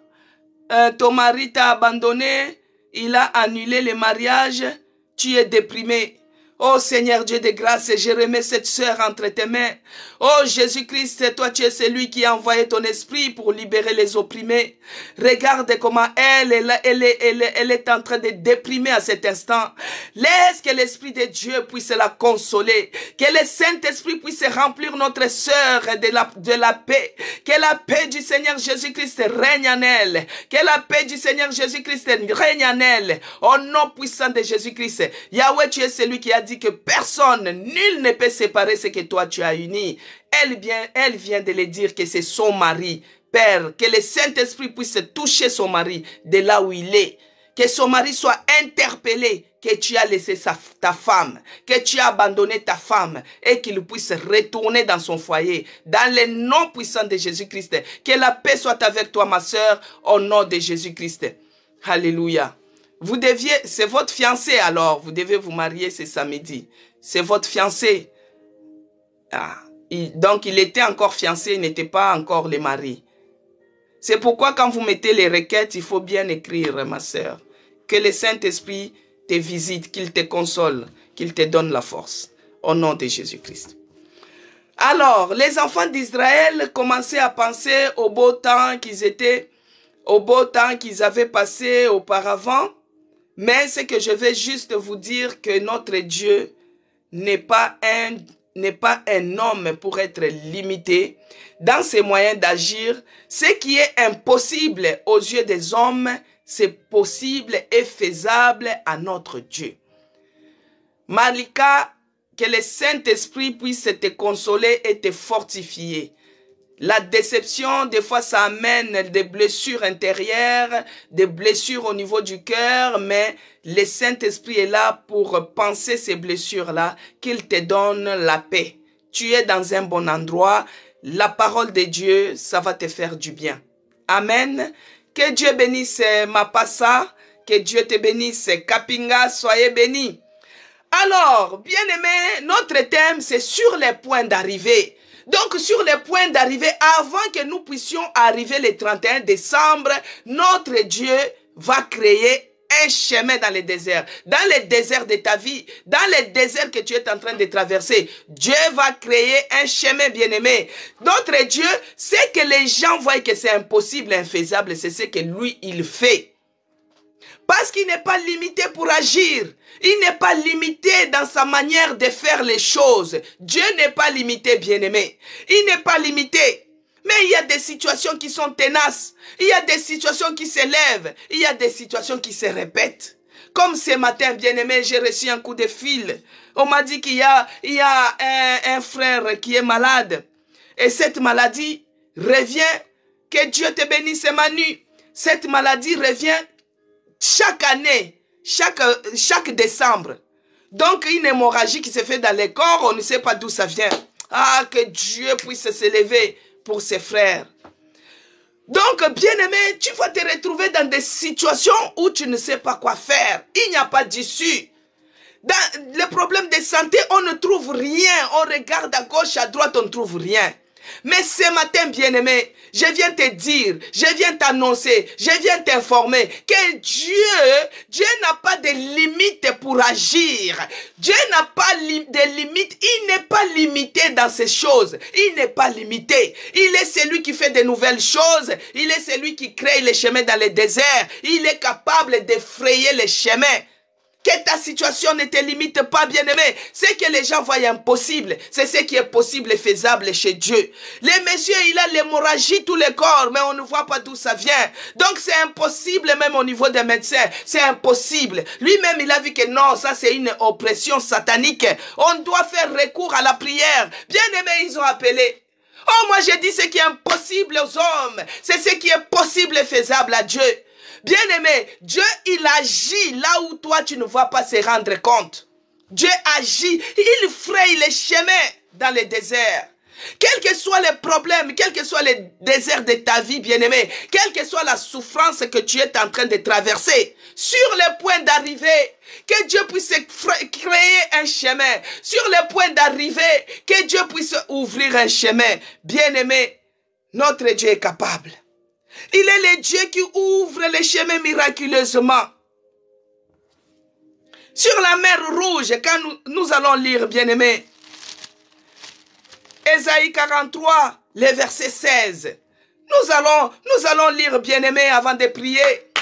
Ton mari t'a abandonné, il a annulé le mariage, tu es déprimé. Oh Seigneur Dieu de grâce, je remets cette sœur entre tes mains. Oh Jésus-Christ, toi tu es celui qui a envoyé ton esprit pour libérer les opprimés. Regarde comment elle est en train de déprimer à cet instant. Laisse que l'Esprit de Dieu puisse la consoler. Que le Saint-Esprit puisse remplir notre sœur de la paix. Que la paix du Seigneur Jésus-Christ règne en elle. Que la paix du Seigneur Jésus-Christ règne en elle. Au nom puissant de Jésus-Christ. Yahweh, tu es celui qui a dit que personne, nul ne peut séparer ce que toi tu as uni. Elle vient de le dire que c'est son mari. Père, que le Saint-Esprit puisse toucher son mari de là où il est. Que son mari soit interpellé, que tu as laissé ta femme, que tu as abandonné ta femme et qu'il puisse retourner dans son foyer. Dans le nom puissant de Jésus-Christ. Que la paix soit avec toi, ma sœur, au nom de Jésus-Christ. Alléluia. C'est votre fiancé alors, vous devez vous marier ce samedi. C'est votre fiancé. Donc il était encore fiancé, il n'était pas encore le mari. C'est pourquoi quand vous mettez les requêtes, il faut bien écrire, ma sœur. Que le Saint-Esprit te visite, qu'il te console, qu'il te donne la force. Au nom de Jésus-Christ. Alors, les enfants d'Israël commençaient à penser au beau temps qu'ils avaient passé auparavant. Mais ce que je vais juste vous dire, que notre Dieu n'est pas un homme pour être limité dans ses moyens d'agir. Ce qui est impossible aux yeux des hommes, c'est possible et faisable à notre Dieu. Malika, que le Saint-Esprit puisse te consoler et te fortifier. La déception, des fois, ça amène des blessures intérieures, des blessures au niveau du cœur, mais le Saint-Esprit est là pour penser ces blessures-là, qu'il te donne la paix. Tu es dans un bon endroit, la parole de Dieu, ça va te faire du bien. Amen. Que Dieu bénisse Mapassa, que Dieu te bénisse Kapinga, soyez bénis. Alors, bien-aimés, notre thème, c'est sur les points d'arrivée. Donc, sur les points d'arrivée, avant que nous puissions arriver le 31 décembre, notre Dieu va créer un chemin dans le désert. Dans le désert de ta vie, dans le désert que tu es en train de traverser, Dieu va créer un chemin, bien-aimé. Notre Dieu, c'est que les gens voient que c'est impossible, infaisable, c'est ce que lui, il fait. Parce qu'il n'est pas limité pour agir. Il n'est pas limité dans sa manière de faire les choses. Dieu n'est pas limité, bien-aimé. Il n'est pas limité. Mais il y a des situations qui sont tenaces. Il y a des situations qui s'élèvent. Il y a des situations qui se répètent. Comme ce matin, bien-aimé, j'ai reçu un coup de fil. On m'a dit qu'il y a un frère qui est malade. Et cette maladie revient. Que Dieu te bénisse, Manu. Cette maladie revient chaque année. chaque décembre. Donc, une hémorragie qui se fait dans les corps, on ne sait pas d'où ça vient. Ah, que Dieu puisse s'élever pour ses frères. Donc, bien-aimé, tu vas te retrouver dans des situations où tu ne sais pas quoi faire. Il n'y a pas d'issue. Dans les problèmes de santé, on ne trouve rien. On regarde à gauche, à droite, on ne trouve rien. Mais ce matin, bien-aimé, je viens te dire, je viens t'annoncer, je viens t'informer que Dieu n'a pas de limites pour agir. Dieu n'a pas de limites. Il n'est pas limité dans ces choses. Il n'est pas limité. Il est celui qui fait de nouvelles choses. Il est celui qui crée les chemins dans les déserts. Il est capable d'effrayer les chemins. Que ta situation ne te limite pas, bien-aimé. Ce que les gens voient impossible, c'est ce qui est possible et faisable chez Dieu. Le monsieur, il a l'hémorragie tous les corps, mais on ne voit pas d'où ça vient. Donc c'est impossible, même au niveau des médecins. C'est impossible. Lui-même, il a vu que non, ça c'est une oppression satanique. On doit faire recours à la prière. Bien-aimé, ils ont appelé. Oh, moi j'ai dit ce qui est impossible aux hommes. C'est ce qui est possible et faisable à Dieu. Bien-aimé, Dieu, il agit là où toi, tu ne vas pas se rendre compte. Dieu agit, il fraye les chemins dans les déserts. Quels que soient les problèmes, quels que soient les déserts de ta vie, bien-aimé, quelle que soit la souffrance que tu es en train de traverser, sur le point d'arriver, que Dieu puisse créer un chemin, sur le point d'arriver, que Dieu puisse ouvrir un chemin. Bien-aimé, notre Dieu est capable. Il est le Dieu qui ouvre les chemins miraculeusement. Sur la mer Rouge, quand nous allons lire, bien-aimés, Ésaïe 43, le verset 16. Nous allons lire, bien-aimés, avant de prier.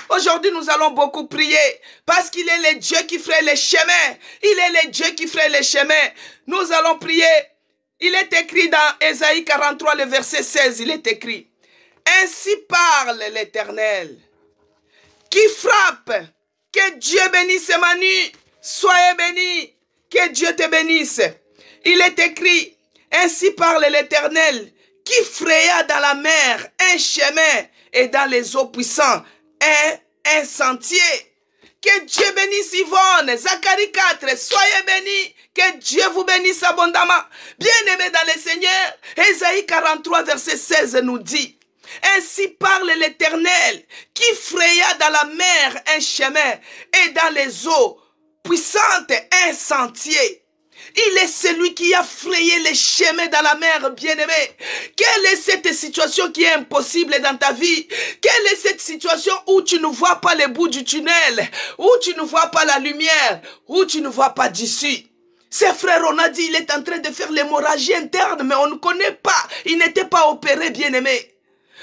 Aujourd'hui, nous allons beaucoup prier parce qu'il est le Dieu qui ferait les chemins. Il est le Dieu qui ferait les chemins. Nous allons prier. Il est écrit dans Ésaïe 43, le verset 16, il est écrit. Ainsi parle l'Éternel, qui frappe, que Dieu bénisse Manu, soyez bénis, que Dieu te bénisse. Il est écrit, ainsi parle l'Éternel, qui fraya dans la mer un chemin et dans les eaux puissantes un sentier. Que Dieu bénisse Yvonne, Zacharie 4, soyez bénis, que Dieu vous bénisse abondamment. Bien-aimés dans le Seigneur, Ésaïe 43, verset 16 nous dit, ainsi parle l'Éternel, qui fraya dans la mer un chemin et dans les eaux puissantes un sentier. Il est celui qui a frayé les chemins dans la mer, bien-aimé. Quelle est cette situation qui est impossible dans ta vie? Quelle est cette situation où tu ne vois pas le bout du tunnel, où tu ne vois pas la lumière, où tu ne vois pas d'issue? Ses frères, on a dit, il est en train de faire l'hémorragie interne, mais on ne connaît pas. Il n'était pas opéré, bien-aimé.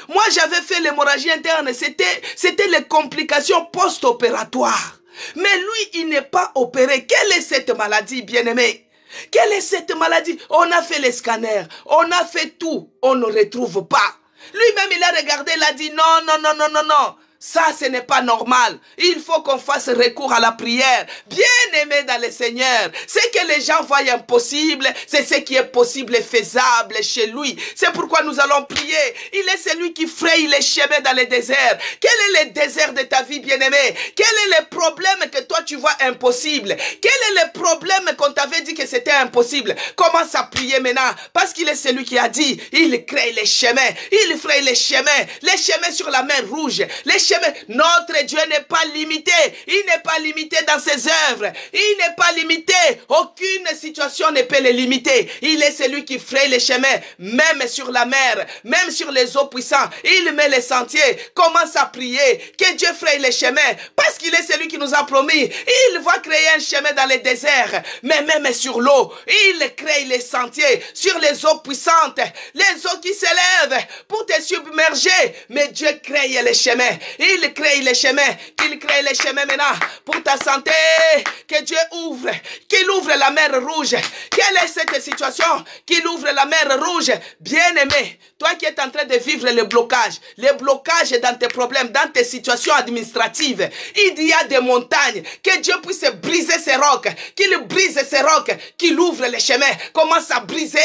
Moi, j'avais fait l'hémorragie interne. C'était les complications post-opératoires. Mais lui, il n'est pas opéré. Quelle est cette maladie, bien-aimé? Quelle est cette maladie? On a fait les scanners. On a fait tout. On ne retrouve pas. Lui-même, il a regardé, il a dit non, non, non, non, non, non. Ça, ce n'est pas normal. Il faut qu'on fasse recours à la prière. Bien-aimé dans le Seigneur, ce que les gens voient impossible, c'est ce qui est possible et faisable chez lui. C'est pourquoi nous allons prier. Il est celui qui fraye les chemins dans les déserts. Quel est le désert de ta vie, bien-aimé? Quel est le problème que toi tu vois impossible? Quel est le problème qu'on t'avait dit que c'était impossible? Commence à prier maintenant, parce qu'il est celui qui a dit, il crée les chemins, il fraye les chemins sur la mer Rouge, les chemins. Notre Dieu n'est pas limité. Il n'est pas limité dans ses œuvres. Il n'est pas limité. Aucune situation ne peut le limiter. Il est celui qui fraye les chemins, même sur la mer, même sur les eaux puissantes. Il met les sentiers. Commence à prier. Que Dieu fraye les chemins. Parce qu'il est celui qui nous a promis. Il va créer un chemin dans les déserts. Mais même sur l'eau, il crée les sentiers. Sur les eaux puissantes. Les eaux qui s'élèvent pour te submerger. Mais Dieu crée les chemins. Il crée les chemins, qu'il crée les chemins maintenant pour ta santé, que Dieu ouvre, qu'il ouvre la mer Rouge. Quelle est cette situation? Qu'il ouvre la mer Rouge. Bien-aimé, toi qui es en train de vivre les blocages dans tes problèmes, dans tes situations administratives, il y a des montagnes, que Dieu puisse briser ces rocs, qu'il brise ces rocs, qu'il ouvre les chemins, commence à briser,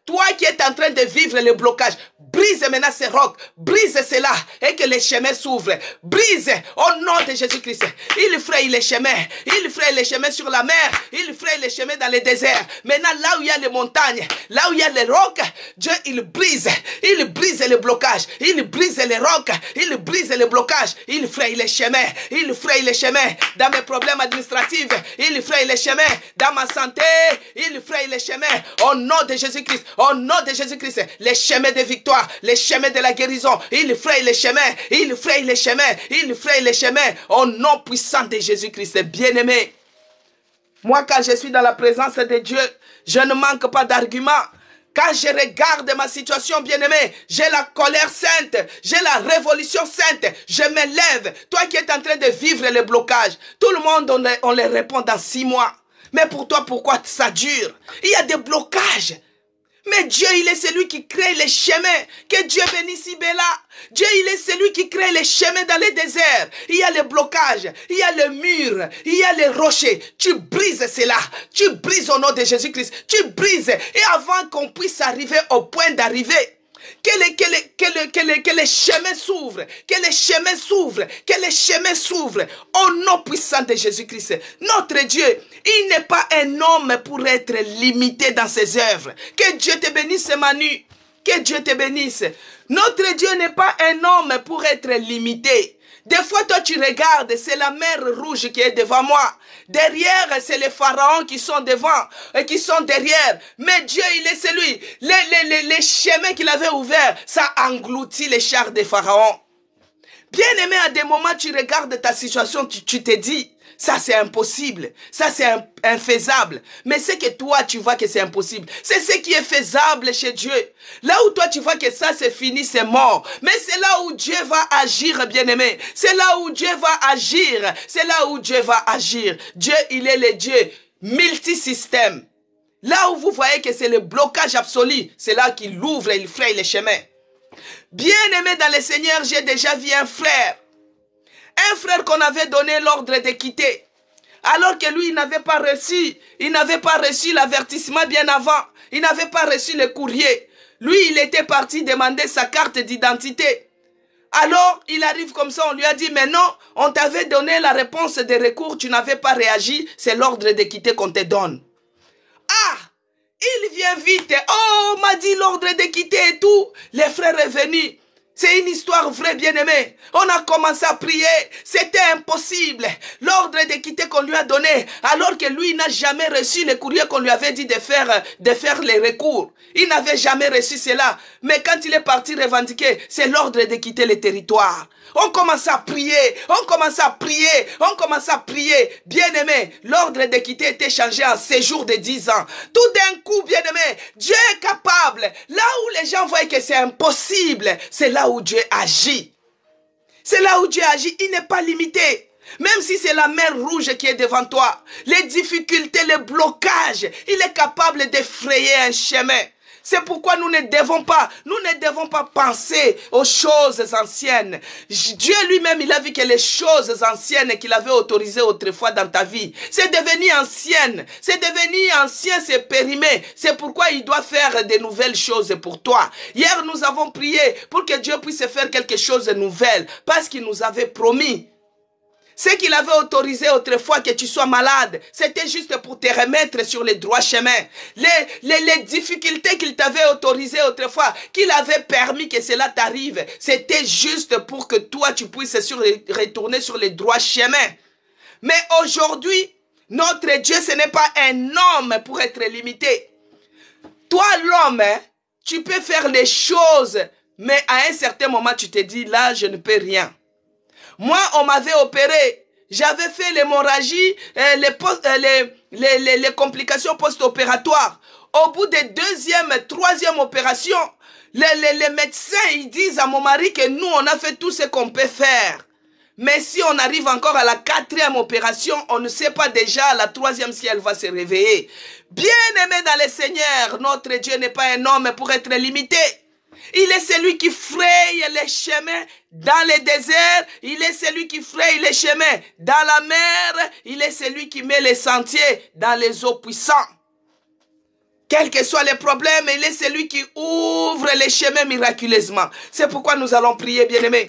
toi qui es en train de vivre le blocage, brise maintenant ces rocs, brise cela et que les chemins s'ouvrent. Brise au nom de Jésus-Christ. Il fraye les chemins, il fraye les chemins sur la mer, il fraye les chemins dans les déserts. Maintenant, là où il y a les montagnes, là où il y a les rocs, Dieu, il brise les blocages, il brise les rocs, il brise les blocages, il fraye les chemins, il fraye les chemins dans mes problèmes administratifs, il fraye les chemins dans ma santé, il fraye les chemins au nom de Jésus-Christ, au nom de Jésus-Christ, les chemins de victoire, les chemins de la guérison, il fraye les chemins, il fraye les chemins, il fraye les chemins au nom puissant de Jésus-Christ. Bien-aimé, moi quand je suis dans la présence de Dieu, je ne manque pas d'arguments. Quand je regarde ma situation, bien-aimé, j'ai la colère sainte, j'ai la révolution sainte, je me lève. Toi qui es en train de vivre les blocages, tout le monde, on les répond dans 6 mois. Mais pour toi, pourquoi ça dure? Il y a des blocages. Mais Dieu, il est celui qui crée les chemins. Que Dieu bénisse Ibella. Dieu, il est celui qui crée les chemins dans les déserts. Il y a les blocages, il y a les murs, il y a les rochers. Tu brises cela. Tu brises au nom de Jésus-Christ. Tu brises. Et avant qu'on puisse arriver au point d'arriver, que les chemins s'ouvrent, que les chemins s'ouvrent, que les chemins s'ouvrent au nom puissant de Jésus-Christ. Notre Dieu, il n'est pas un homme pour être limité dans ses œuvres. Que Dieu te bénisse, Manu. Que Dieu te bénisse. Notre Dieu n'est pas un homme pour être limité. Des fois, toi, tu regardes, c'est la mer rouge qui est devant moi. Derrière, c'est les pharaons qui sont devant et qui sont derrière. Mais Dieu, il est celui. Les chemins qu'il avait ouverts, ça engloutit les chars des pharaons. Bien aimé, à des moments, tu regardes ta situation, tu te dis, ça c'est impossible, ça c'est infaisable. Mais c'est que toi, tu vois que c'est impossible. C'est ce qui est faisable chez Dieu. Là où toi, tu vois que ça c'est fini, c'est mort. Mais c'est là où Dieu va agir, bien-aimé. C'est là où Dieu va agir. C'est là où Dieu va agir. Dieu, il est le Dieu multisystème. Là où vous voyez que c'est le blocage absolu, c'est là qu'il ouvre et il fraye les chemins. Bien-aimé dans le Seigneur, j'ai déjà vu un frère qu'on avait donné l'ordre de quitter. Alors que lui, il n'avait pas reçu l'avertissement bien avant. Il n'avait pas reçu le courrier. Lui, il était parti demander sa carte d'identité. Alors, il arrive comme ça, on lui a dit, mais non, on t'avait donné la réponse des recours, tu n'avais pas réagi, c'est l'ordre de quitter qu'on te donne. Ah! Il vient vite. Oh, on m'a dit l'ordre de quitter et tout. Les frères est venu. C'est une histoire vraie, bien-aimée. On a commencé à prier. C'était impossible. L'ordre de quitter qu'on lui a donné, alors que lui n'a jamais reçu le courrier qu'on lui avait dit de faire les recours. Il n'avait jamais reçu cela. Mais quand il est parti revendiquer, c'est l'ordre de quitter le territoire. On commence à prier, on commence à prier, on commence à prier. Bien-aimé, l'ordre de quitter était changé en séjour de 10 ans. Tout d'un coup, bien-aimé, Dieu est capable. Là où les gens voient que c'est impossible, c'est là où Dieu agit. C'est là où Dieu agit, il n'est pas limité. Même si c'est la mer rouge qui est devant toi, les difficultés, les blocages, il est capable d'effrayer un chemin. C'est pourquoi nous ne devons pas penser aux choses anciennes. Dieu lui-même, il a vu que les choses anciennes qu'il avait autorisées autrefois dans ta vie, c'est devenu ancienne. C'est devenu ancien, c'est périmé. C'est pourquoi il doit faire de nouvelles choses pour toi. Hier, nous avons prié pour que Dieu puisse faire quelque chose de nouvel, parce qu'il nous avait promis. Ce qu'il avait autorisé autrefois que tu sois malade, c'était juste pour te remettre sur les droits chemins. Les difficultés qu'il t'avait autorisées autrefois, qu'il avait permis que cela t'arrive, c'était juste pour que toi tu puisses retourner sur les droits chemins. Mais aujourd'hui, notre Dieu, ce n'est pas un homme pour être limité. Toi, l'homme, tu peux faire les choses, mais à un certain moment, tu te dis, là, je ne peux rien. Moi, on m'avait opéré. J'avais fait l'hémorragie, les complications post-opératoires. Au bout des deuxième, troisième opération, les médecins, ils disent à mon mari que nous, on a fait tout ce qu'on peut faire. Mais si on arrive encore à la quatrième opération, on ne sait pas déjà à la troisième si elle va se réveiller. Bien-aimé dans le Seigneur, notre Dieu n'est pas un homme pour être limité. Il est celui qui fraye les chemins dans les déserts. Il est celui qui fraye les chemins dans la mer. Il est celui qui met les sentiers dans les eaux puissantes. Quels que soient les problèmes, il est celui qui ouvre les chemins miraculeusement. C'est pourquoi nous allons prier, bien-aimés.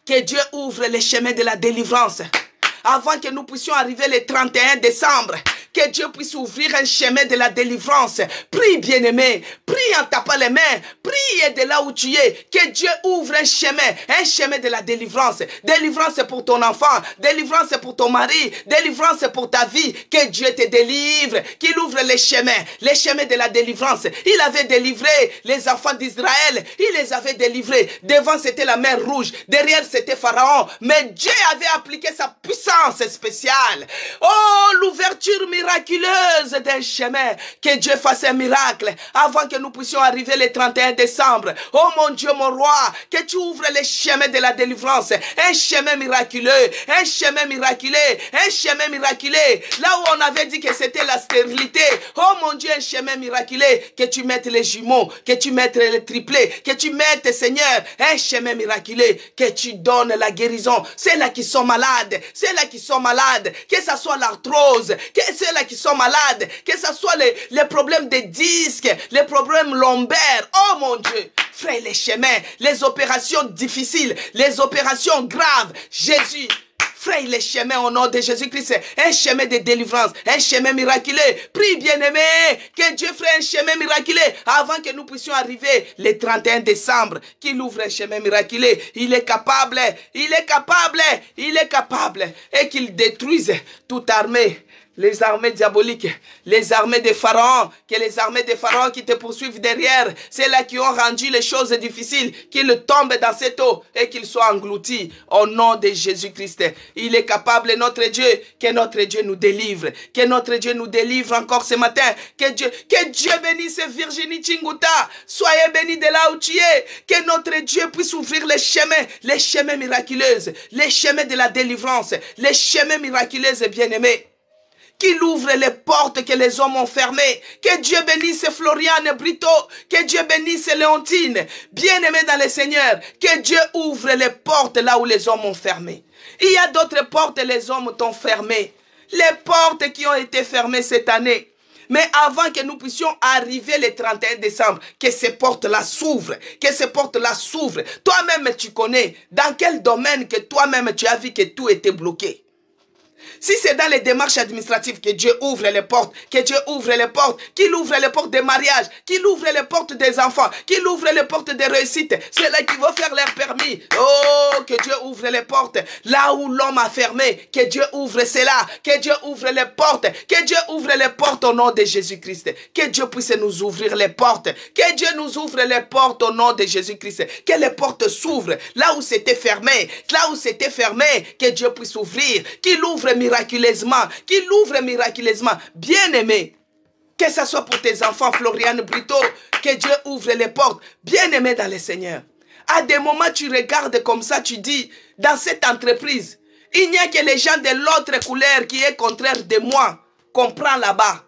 Que Dieu ouvre les chemins de la délivrance. Avant que nous puissions arriver le 31 décembre, que Dieu puisse ouvrir un chemin de la délivrance. Prie, bien-aimé. Prie en tapant les mains. Prie de là où tu es. Que Dieu ouvre un chemin de la délivrance. Délivrance pour ton enfant. Délivrance pour ton mari. Délivrance pour ta vie. Que Dieu te délivre. Qu'il ouvre les chemins de la délivrance. Il avait délivré les enfants d'Israël. Il les avait délivrés. Devant, c'était la mer rouge. Derrière, c'était Pharaon. Mais Dieu avait appliqué sa puissance spéciale. Oh, l'ouverture miraculeuse d'un chemin. Que Dieu fasse un miracle avant que nous puissions arriver le 31 décembre. Oh mon Dieu, mon roi, que tu ouvres les chemins de la délivrance. Un chemin miraculeux, un chemin miraculeux, un chemin miraculeux. Là où on avait dit que c'était la stérilité. Oh mon Dieu, un chemin miraculeux. Que tu mettes les jumeaux, que tu mettes les triplés, que tu mettes, Seigneur, un chemin miraculeux. Que tu donnes la guérison. Ceux-là qui sont malades, ceux-là qui sont malades, que ce soit l'arthrose, que ceux-là qui sont malades, que ce soit les problèmes de disques, les problèmes lombaires. Oh mon Dieu, frère, les chemins, les opérations difficiles, les opérations graves. Jésus, frère, les chemins au nom de Jésus-Christ, un chemin de délivrance, un chemin miraculeux. Prie, bien-aimé, que Dieu fasse un chemin miraculeux avant que nous puissions arriver le 31 décembre. Qu'il ouvre un chemin miraculeux. Il est capable, il est capable, il est capable. Et qu'il détruise toute armée. Les armées diaboliques, les armées de Pharaon, que les armées de Pharaon qui te poursuivent derrière, c'est là qui ont rendu les choses difficiles, qu'ils tombent dans cette eau et qu'ils soient engloutis au nom de Jésus-Christ. Il est capable, notre Dieu, que notre Dieu nous délivre, que notre Dieu nous délivre encore ce matin, que Dieu bénisse Virginie Chinguta, soyez bénis de là où tu es, que notre Dieu puisse ouvrir les chemins miraculeux, les chemins de la délivrance, les chemins miraculeux bien-aimés. Qu'il ouvre les portes que les hommes ont fermées. Que Dieu bénisse Floriane Brito. Que Dieu bénisse Léontine. Bien-aimés dans le Seigneur. Que Dieu ouvre les portes là où les hommes ont fermé. Il y a d'autres portes les hommes ont fermées. Les portes qui ont été fermées cette année. Mais avant que nous puissions arriver le 31 décembre, que ces portes-là s'ouvrent, que ces portes-là s'ouvrent. Toi-même, tu connais dans quel domaine que toi-même tu as vu que tout était bloqué. Si c'est dans les démarches administratives que Dieu ouvre les portes, que Dieu ouvre les portes, qu'il ouvre les portes des mariages, qu'il ouvre les portes des enfants, qu'il ouvre les portes des réussites, c'est là qui vont faire leur permis. Oh, que Dieu ouvre les portes. Là où l'homme a fermé, que Dieu ouvre cela, que Dieu ouvre les portes, que Dieu ouvre les portes au nom de Jésus-Christ. Que Dieu puisse nous ouvrir les portes, que Dieu nous ouvre les portes au nom de Jésus-Christ. Que les portes s'ouvrent, là où c'était fermé, que Dieu puisse ouvrir, qu'il ouvre miraculeusement, qu'il ouvre miraculeusement. Bien-aimé, que ce soit pour tes enfants, Floriane Brito, que Dieu ouvre les portes. Bien-aimé dans le Seigneur. À des moments, tu regardes comme ça, tu dis, dans cette entreprise, il n'y a que les gens de l'autre couleur qui est contraire de moi qu'on prend là-bas.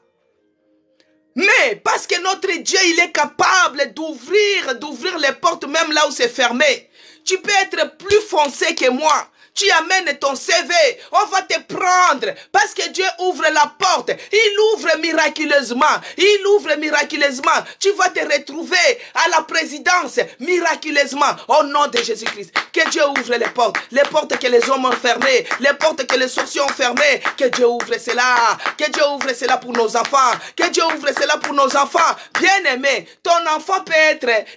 Mais parce que notre Dieu, il est capable d'ouvrir les portes même là où c'est fermé. Tu peux être plus foncé que moi. Tu amènes ton CV, on va te prendre parce que Dieu ouvre la porte. Il ouvre miraculeusement. Il ouvre miraculeusement. Tu vas te retrouver à la présidence miraculeusement au nom de Jésus-Christ. Que Dieu ouvre les portes que les hommes ont fermées, les portes que les sorciers ont fermées. Que Dieu ouvre cela. Que Dieu ouvre cela pour nos enfants. Que Dieu ouvre cela pour nos enfants. Bien-aimé, ton enfant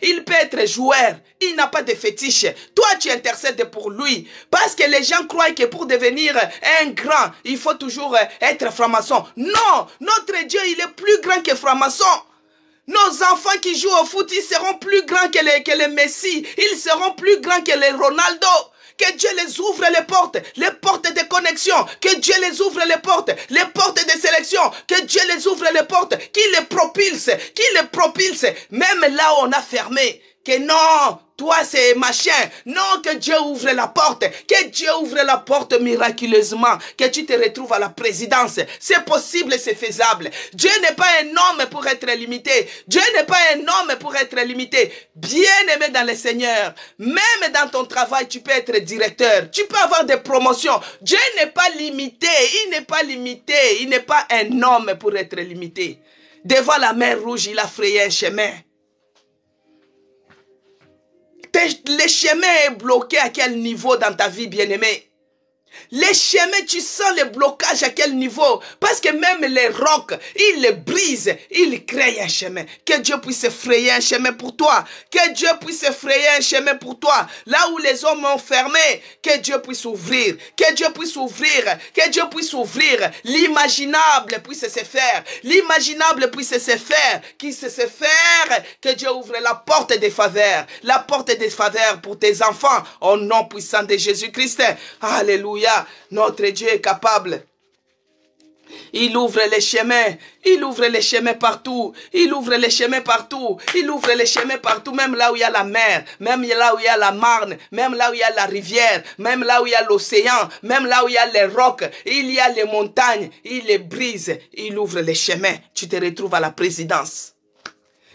il peut être joueur. Il n'a pas de fétiche. Toi, tu intercèdes pour lui. Parce que les gens croient que pour devenir un grand, il faut toujours être franc-maçon. Non, notre Dieu, il est plus grand que franc-maçon. Nos enfants qui jouent au foot, ils seront plus grands que les Messi. Ils seront plus grands que les Ronaldo. Que Dieu les ouvre les portes de connexion. Que Dieu les ouvre les portes de sélection. Que Dieu les ouvre les portes, qu'il les propulse, même là où on a fermé. Que non, toi c'est machin. Non, que Dieu ouvre la porte. Que Dieu ouvre la porte miraculeusement. Que tu te retrouves à la présidence. C'est possible, c'est faisable. Dieu n'est pas un homme pour être limité. Dieu n'est pas un homme pour être limité. Bien-aimé dans le Seigneur, même dans ton travail, tu peux être directeur. Tu peux avoir des promotions. Dieu n'est pas limité. Il n'est pas limité. Il n'est pas un homme pour être limité. Devant la mer Rouge, il a frayé un chemin. Le chemin est bloqué à quel niveau dans ta vie, bien-aimé? Les chemins, tu sens le blocage à quel niveau? Parce que même les rocs, ils les brisent, ils créent un chemin. Que Dieu puisse frayer un chemin pour toi. Que Dieu puisse frayer un chemin pour toi. Là où les hommes ont fermé, que Dieu puisse ouvrir. Que Dieu puisse ouvrir. Que Dieu puisse ouvrir. L'imaginable puisse se faire. L'imaginable puisse se faire. Qui se faire. Que Dieu ouvre la porte des faveurs. La porte des faveurs pour tes enfants. Au nom puissant de Jésus-Christ. Alléluia. Notre Dieu est capable. Il ouvre les chemins. Il ouvre les chemins partout. Il ouvre les chemins partout. Il ouvre les chemins partout. Même là où il y a la mer. Même là où il y a la Marne. Même là où il y a la rivière. Même là où il y a l'océan. Même là où il y a les rocs. Il y a les montagnes. Il les brise. Il ouvre les chemins. Tu te retrouves à la présidence.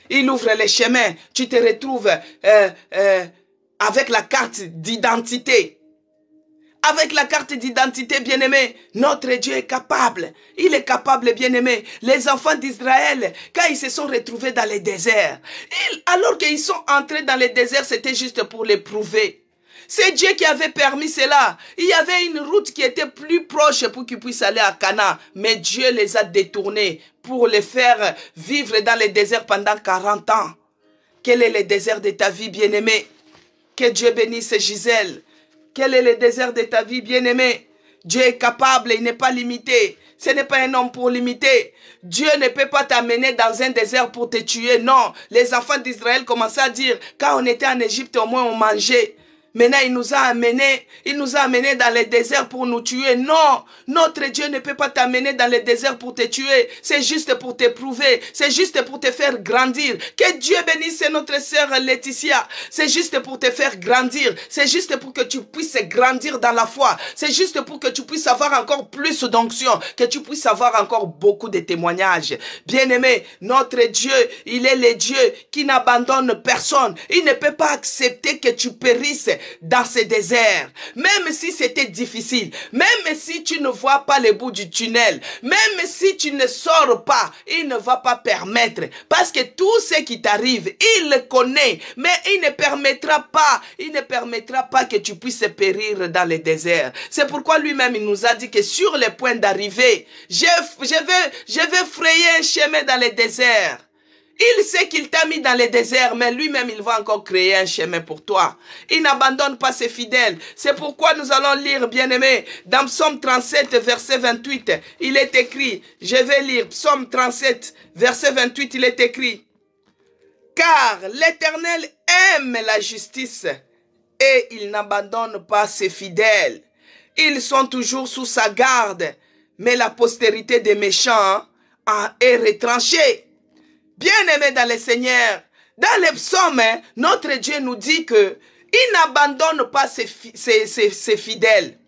Il ouvre les chemins. Tu te retrouves avec la carte d'identité. Avec la carte d'identité, bien-aimé, notre Dieu est capable. Il est capable, bien-aimé. Les enfants d'Israël, quand ils se sont retrouvés dans les déserts, alors qu'ils sont entrés dans les déserts, c'était juste pour les prouver. C'est Dieu qui avait permis cela. Il y avait une route qui était plus proche pour qu'ils puissent aller à Canaan. Mais Dieu les a détournés pour les faire vivre dans les déserts pendant 40 ans. Quel est le désert de ta vie, bien-aimé? Que Dieu bénisse Gisèle. Quel est le désert de ta vie, bien-aimé? Dieu est capable, il n'est pas limité. Ce n'est pas un homme pour limiter. Dieu ne peut pas t'amener dans un désert pour te tuer. Non, les enfants d'Israël commençaient à dire, quand on était en Égypte, au moins on mangeait. Maintenant, il nous a amenés dans le désert pour nous tuer. Non, notre Dieu ne peut pas t'amener dans le désert pour te tuer. C'est juste pour t'éprouver. C'est juste pour te faire grandir. Que Dieu bénisse notre sœur Laetitia. C'est juste pour te faire grandir. C'est juste pour que tu puisses grandir dans la foi. C'est juste pour que tu puisses avoir encore plus d'onction. Que tu puisses avoir encore beaucoup de témoignages. Bien-aimé, notre Dieu, il est le Dieu qui n'abandonne personne. Il ne peut pas accepter que tu périsses dans ce désert, même si c'était difficile, même si tu ne vois pas le bout du tunnel, même si tu ne sors pas, il ne va pas permettre, parce que tout ce qui t'arrive, il le connaît, mais il ne permettra pas que tu puisses périr dans le désert. C'est pourquoi lui-même il nous a dit que sur le point d'arriver, je vais frayer un chemin dans le désert. Il sait qu'il t'a mis dans le désert, mais lui-même, il va encore créer un chemin pour toi. Il n'abandonne pas ses fidèles. C'est pourquoi nous allons lire, bien-aimés, dans Psaume 37, verset 28, il est écrit, je vais lire, Psaume 37, verset 28, il est écrit, « Car l'Éternel aime la justice et il n'abandonne pas ses fidèles. Ils sont toujours sous sa garde, mais la postérité des méchants est retranchée. » Bien-aimés dans le Seigneur, dans les psaumes, notre Dieu nous dit que il n'abandonne pas ses fidèles.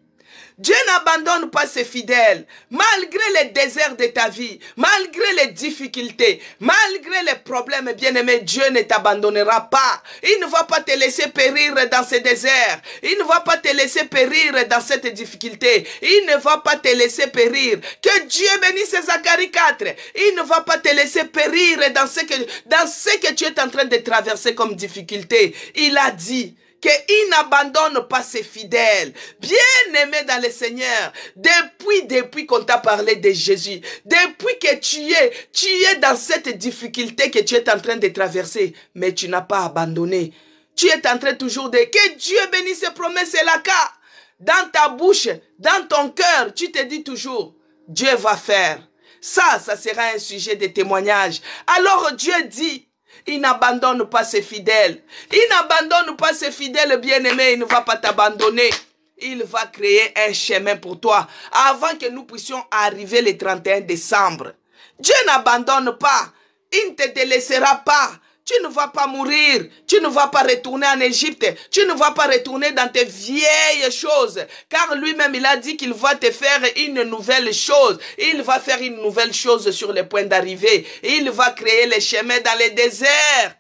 Dieu n'abandonne pas ses fidèles, malgré les déserts de ta vie, malgré les difficultés, malgré les problèmes, bien-aimé, Dieu ne t'abandonnera pas. Il ne va pas te laisser périr dans ce désert. Il ne va pas te laisser périr dans cette difficulté. Il ne va pas te laisser périr. Que Dieu bénisse Zacharie 4. Il ne va pas te laisser périr dans ce que tu es en train de traverser comme difficulté. Il a dit qu'il n'abandonne pas ses fidèles. Bien-aimé dans le Seigneur, depuis qu'on t'a parlé de Jésus, depuis que tu es dans cette difficulté que tu es en train de traverser, mais tu n'as pas abandonné. Tu es en train toujours de que Dieu bénisse ses promesses et la cas. Dans ta bouche, dans ton cœur, tu te dis toujours, Dieu va faire. Ça sera un sujet de témoignage. Alors Dieu dit, il n'abandonne pas ses fidèles. Il n'abandonne pas ses fidèles, bien-aimés. Il ne va pas t'abandonner. Il va créer un chemin pour toi avant que nous puissions arriver le 31 décembre. Dieu n'abandonne pas. Il ne te délaissera pas. Tu ne vas pas mourir. Tu ne vas pas retourner en Égypte. Tu ne vas pas retourner dans tes vieilles choses. Car lui-même, il a dit qu'il va te faire une nouvelle chose. Il va faire une nouvelle chose sur le point d'arrivée. Il va créer les chemins dans les déserts.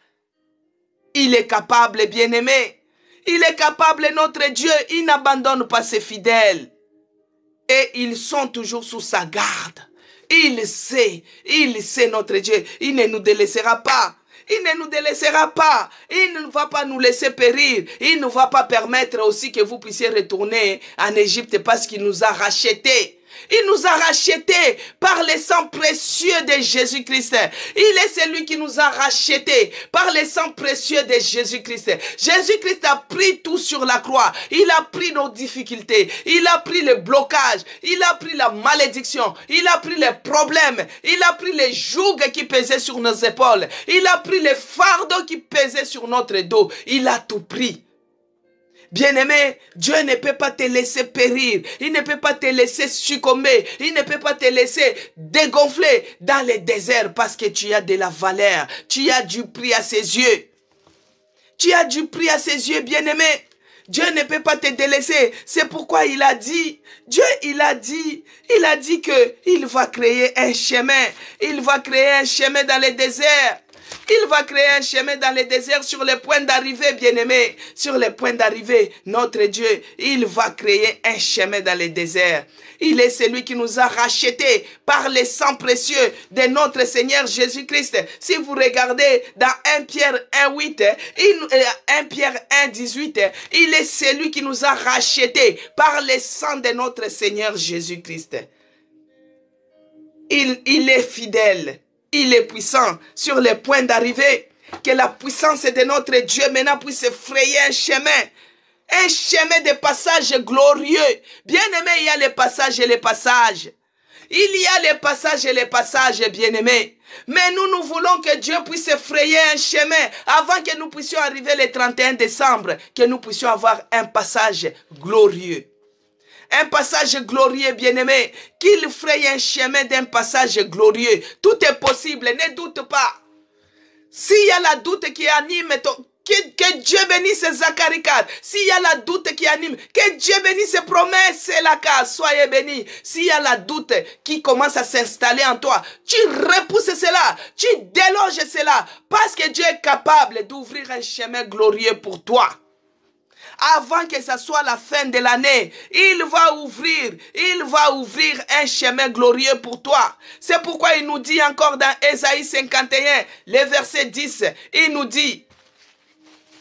Il est capable, bien-aimé. Il est capable, notre Dieu. Il n'abandonne pas ses fidèles. Et ils sont toujours sous sa garde. Il sait notre Dieu. Il ne nous délaissera pas. Il ne nous délaissera pas. Il ne va pas nous laisser périr. Il ne va pas permettre aussi que vous puissiez retourner en Égypte parce qu'il nous a rachetés. Il nous a rachetés par le sang précieux de Jésus-Christ. Il est celui qui nous a rachetés par le sang précieux de Jésus-Christ. Jésus-Christ a pris tout sur la croix. Il a pris nos difficultés. Il a pris le blocage. Il a pris la malédiction. Il a pris les problèmes. Il a pris les jougs qui pesaient sur nos épaules. Il a pris les fardeaux qui pesaient sur notre dos. Il a tout pris. Bien-aimé, Dieu ne peut pas te laisser périr. Il ne peut pas te laisser succomber. Il ne peut pas te laisser dégonfler dans le désert parce que tu as de la valeur. Tu as du prix à ses yeux. Tu as du prix à ses yeux, bien-aimé. Dieu ne peut pas te délaisser. C'est pourquoi il a dit, Dieu, il a dit que il va créer un chemin. Il va créer un chemin dans le désert. Il va créer un chemin dans le désert sur le point d'arrivée, bien-aimé. Sur le point d'arrivée, notre Dieu, il va créer un chemin dans le désert. Il est celui qui nous a rachetés par le sang précieux de notre Seigneur Jésus-Christ. Si vous regardez dans 1 Pierre 1:8, 1 Pierre 1:18, il est celui qui nous a rachetés par le sang de notre Seigneur Jésus-Christ. Il est fidèle. Il est puissant sur le point d'arrivée. Que la puissance de notre Dieu maintenant puisse frayer un chemin. Un chemin de passage glorieux. Bien-aimé, il y a les passages et les passages. Il y a les passages et les passages, bien-aimé. Mais nous voulons que Dieu puisse frayer un chemin avant que nous puissions arriver le 31 décembre. Que nous puissions avoir un passage glorieux. Un passage glorieux, bien-aimé, qu'il fraye un chemin d'un passage glorieux. Tout est possible, ne doute pas. S'il y a la doute qui anime, que Dieu bénisse Zacharie 4. S'il y a la doute qui anime, que Dieu bénisse ses promesses, soyez bénis. S'il y a la doute qui commence à s'installer en toi, tu repousses cela, tu déloges cela, parce que Dieu est capable d'ouvrir un chemin glorieux pour toi. Avant que ce soit la fin de l'année, il va ouvrir un chemin glorieux pour toi. C'est pourquoi il nous dit encore dans Ésaïe 51, le verset 10, il nous dit,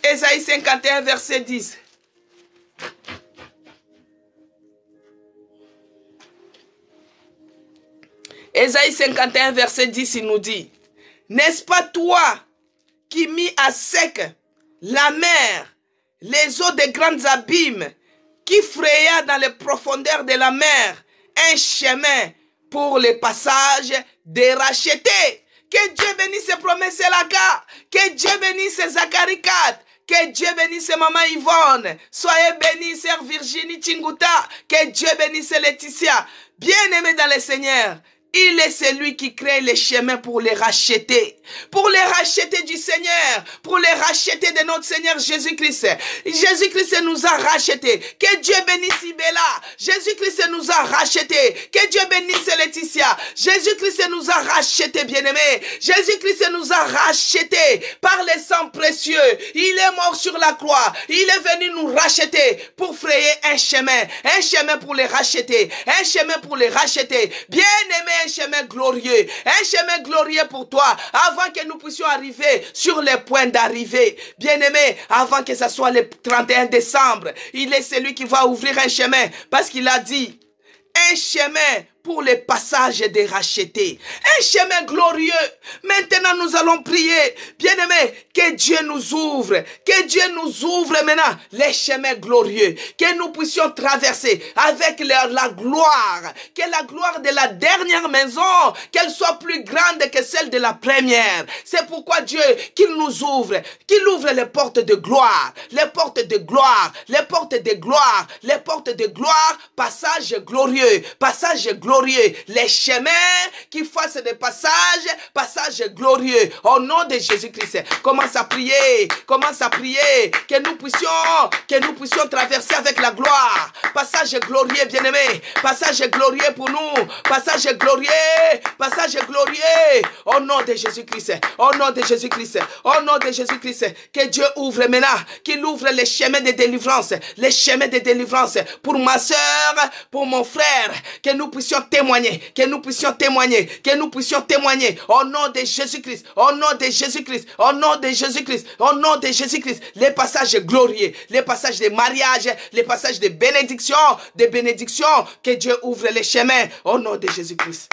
Ésaïe 51, verset 10. Ésaïe 51, verset 10, il nous dit, n'est-ce pas toi qui mis à sec la mer, les eaux des grands abîmes, qui fraya dans les profondeurs de la mer un chemin pour le passage des rachetés. Que Dieu bénisse ses promesses là-bas. Que Dieu bénisse Zacharie 4. Que Dieu bénisse Maman Yvonne. Soyez bénis, Sœur Virginie Chinguta. Que Dieu bénisse Laetitia. Bien-aimés dans le Seigneur. Il est celui qui crée les chemins pour les racheter. Pour les racheter du Seigneur. Pour les racheter de notre Seigneur Jésus-Christ. Jésus-Christ nous a rachetés. Que Dieu bénisse Ibella. Jésus-Christ nous a rachetés. Que Dieu bénisse Laetitia. Jésus-Christ nous a rachetés, bien-aimés. Jésus-Christ nous a rachetés par le sang précieux. Il est mort sur la croix. Il est venu nous racheter pour frayer un chemin pour les racheter. Un chemin pour les racheter. Bien-aimés, un chemin glorieux pour toi, avant que nous puissions arriver sur le point d'arrivée. Bien-aimé, avant que ce soit le 31 décembre, il est celui qui va ouvrir un chemin, parce qu'il a dit, un chemin pour le passage des rachetés. Un chemin glorieux. Maintenant, nous allons prier. Bien-aimés, que Dieu nous ouvre. Que Dieu nous ouvre maintenant les chemins glorieux. Que nous puissions traverser avec la gloire. Que la gloire de la dernière maison, qu'elle soit plus grande que celle de la première. C'est pourquoi Dieu, qu'il nous ouvre. Qu'il ouvre les portes de gloire. Les portes de gloire. Les portes de gloire. Les portes de gloire. Passage glorieux. Passage glorieux. Les chemins qui fassent des passages glorieux. Au nom de Jésus-Christ, commence à prier, que nous puissions traverser avec la gloire. Passage glorieux, bien-aimé, passage glorieux pour nous, passage glorieux, au nom de Jésus-Christ, au nom de Jésus-Christ, au nom de Jésus-Christ, que Dieu ouvre maintenant, qu'il ouvre les chemins de délivrance pour ma soeur, pour mon frère, que nous puissions puissions témoigner, que nous puissions témoigner, que nous puissions témoigner au nom de Jésus-Christ, au nom de Jésus-Christ, au nom de Jésus-Christ, au nom de Jésus-Christ. Les passages glorieux, les passages de mariage, les passages de bénédiction, que Dieu ouvre les chemins au nom de Jésus-Christ.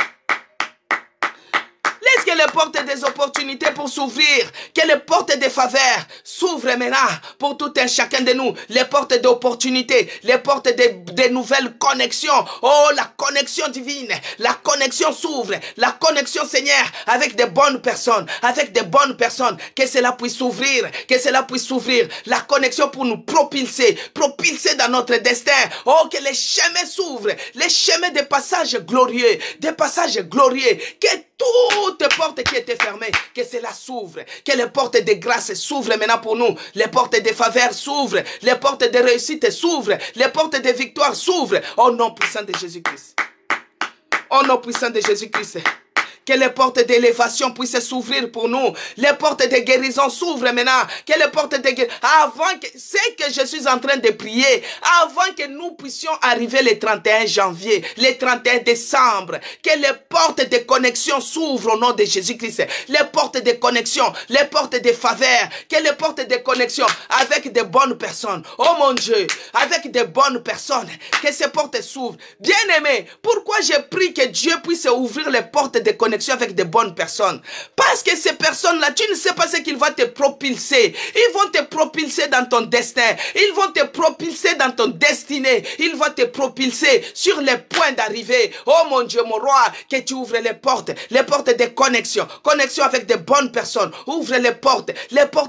Laisse que les portes des opportunités pour s'ouvrir, que les portes des faveurs s'ouvrent maintenant pour tout un chacun de nous. Les portes d'opportunités, les portes de nouvelles connexions. Oh, la connexion divine, la connexion s'ouvre, la connexion Seigneur avec de bonnes personnes, que cela puisse s'ouvrir, que cela puisse s'ouvrir. La connexion pour nous propulser dans notre destin. Oh, que les chemins s'ouvrent, les chemins des passages glorieux, que toutes portes qui étaient fermées, que cela s'ouvre, que les portes de grâce s'ouvrent maintenant pour nous, les portes de faveur s'ouvrent, les portes de réussite s'ouvrent, les portes de victoire s'ouvrent, au nom puissant de Jésus-Christ. Au nom puissant de Jésus-Christ. Que les portes d'élévation puissent s'ouvrir pour nous. Les portes de guérison s'ouvrent maintenant. Que les portes de guérison... Avant que... C'est que je suis en train de prier. Avant que nous puissions arriver le 31 janvier, le 31 décembre. Que les portes de connexion s'ouvrent au nom de Jésus-Christ. Les portes de connexion, les portes de faveur. Que les portes de connexion avec de bonnes personnes. Oh mon Dieu, avec de bonnes personnes. Que ces portes s'ouvrent. Bien-aimé, pourquoi je prie que Dieu puisse ouvrir les portes de connexion avec de bonnes personnes? Parce que ces personnes-là, tu ne sais pas ce qu'ils vont te propulser. Ils vont te propulser dans ton destin. Ils vont te propulser dans ton destinée. Ils vont te propulser sur les points d'arrivée. Oh mon Dieu, mon roi, que tu ouvres les portes de connexion. Connexion avec de bonnes personnes. Ouvre les portes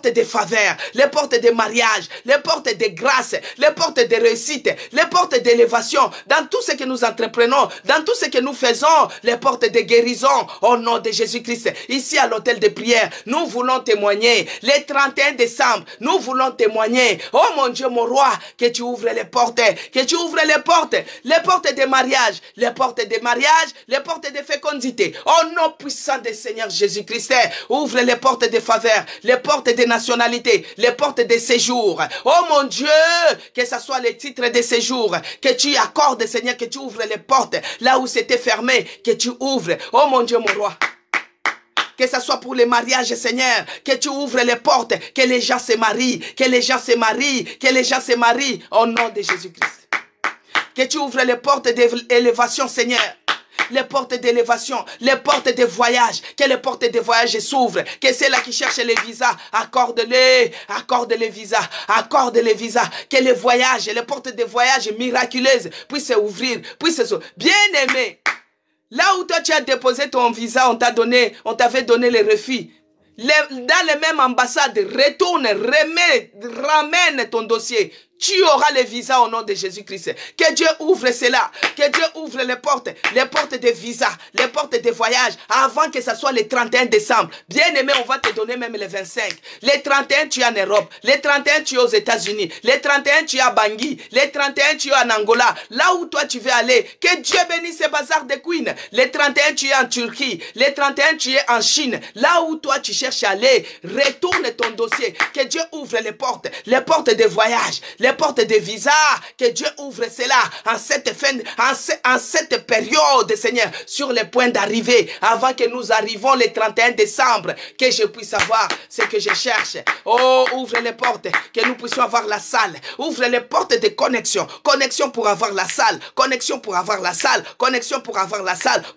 de faveur, les portes de mariage, les portes de grâce, les portes de réussite, les portes d'élévation. Dans tout ce que nous entreprenons, dans tout ce que nous faisons, les portes de guérison. Au nom de Jésus-Christ, ici à l'hôtel de prière, nous voulons témoigner. Le 31 décembre, nous voulons témoigner. Oh mon Dieu, mon roi, que tu ouvres les portes, les portes de mariage, les portes de fécondité. Au nom puissant du Seigneur Jésus-Christ, ouvre les portes de faveur, les portes de nationalité, les portes de séjour. Oh mon Dieu, que ce soit les titres de séjour, que tu accordes, Seigneur, que tu ouvres les portes là où c'était fermé, que tu ouvres. Oh mon Dieu, mon roi. Que ce soit pour les mariages, Seigneur, que tu ouvres les portes, que les gens se marient, au nom de Jésus-Christ. Que tu ouvres les portes d'élévation, Seigneur. Les portes d'élévation, les portes de voyage, que les portes de voyage s'ouvrent, que c'est là qui cherchent les visas, accorde-les visas, que les voyages, les portes de voyage miraculeuses puissent ouvrir, bien aimé. Là où toi tu as déposé ton visa, on t'avait donné le refus. Dans les mêmes ambassades, retourne, ramène ton dossier. Tu auras le visa au nom de Jésus-Christ. Que Dieu ouvre cela. Que Dieu ouvre les portes de visa, les portes de voyage, avant que ce soit le 31 décembre. Bien aimé, on va te donner même le 25. Le 31, tu es en Europe. Le 31, tu es aux États-Unis. Le 31, tu es à Bangui. Le 31, tu es en Angola. Là où toi, tu veux aller. Que Dieu bénisse ces bazars de Queen. Le 31, tu es en Turquie. Le 31, tu es en Chine. Là où toi, tu cherches à aller, retourne ton dossier. Que Dieu ouvre les portes de voyage, les portes de visa, que Dieu ouvre cela en cette période, Seigneur, sur les points d'arrivée, avant que nous arrivons le 31 décembre, que je puisse avoir ce que je cherche. Oh, ouvre les portes, que nous puissions avoir la salle. Ouvre les portes de connexion pour avoir la salle, connexion pour avoir la salle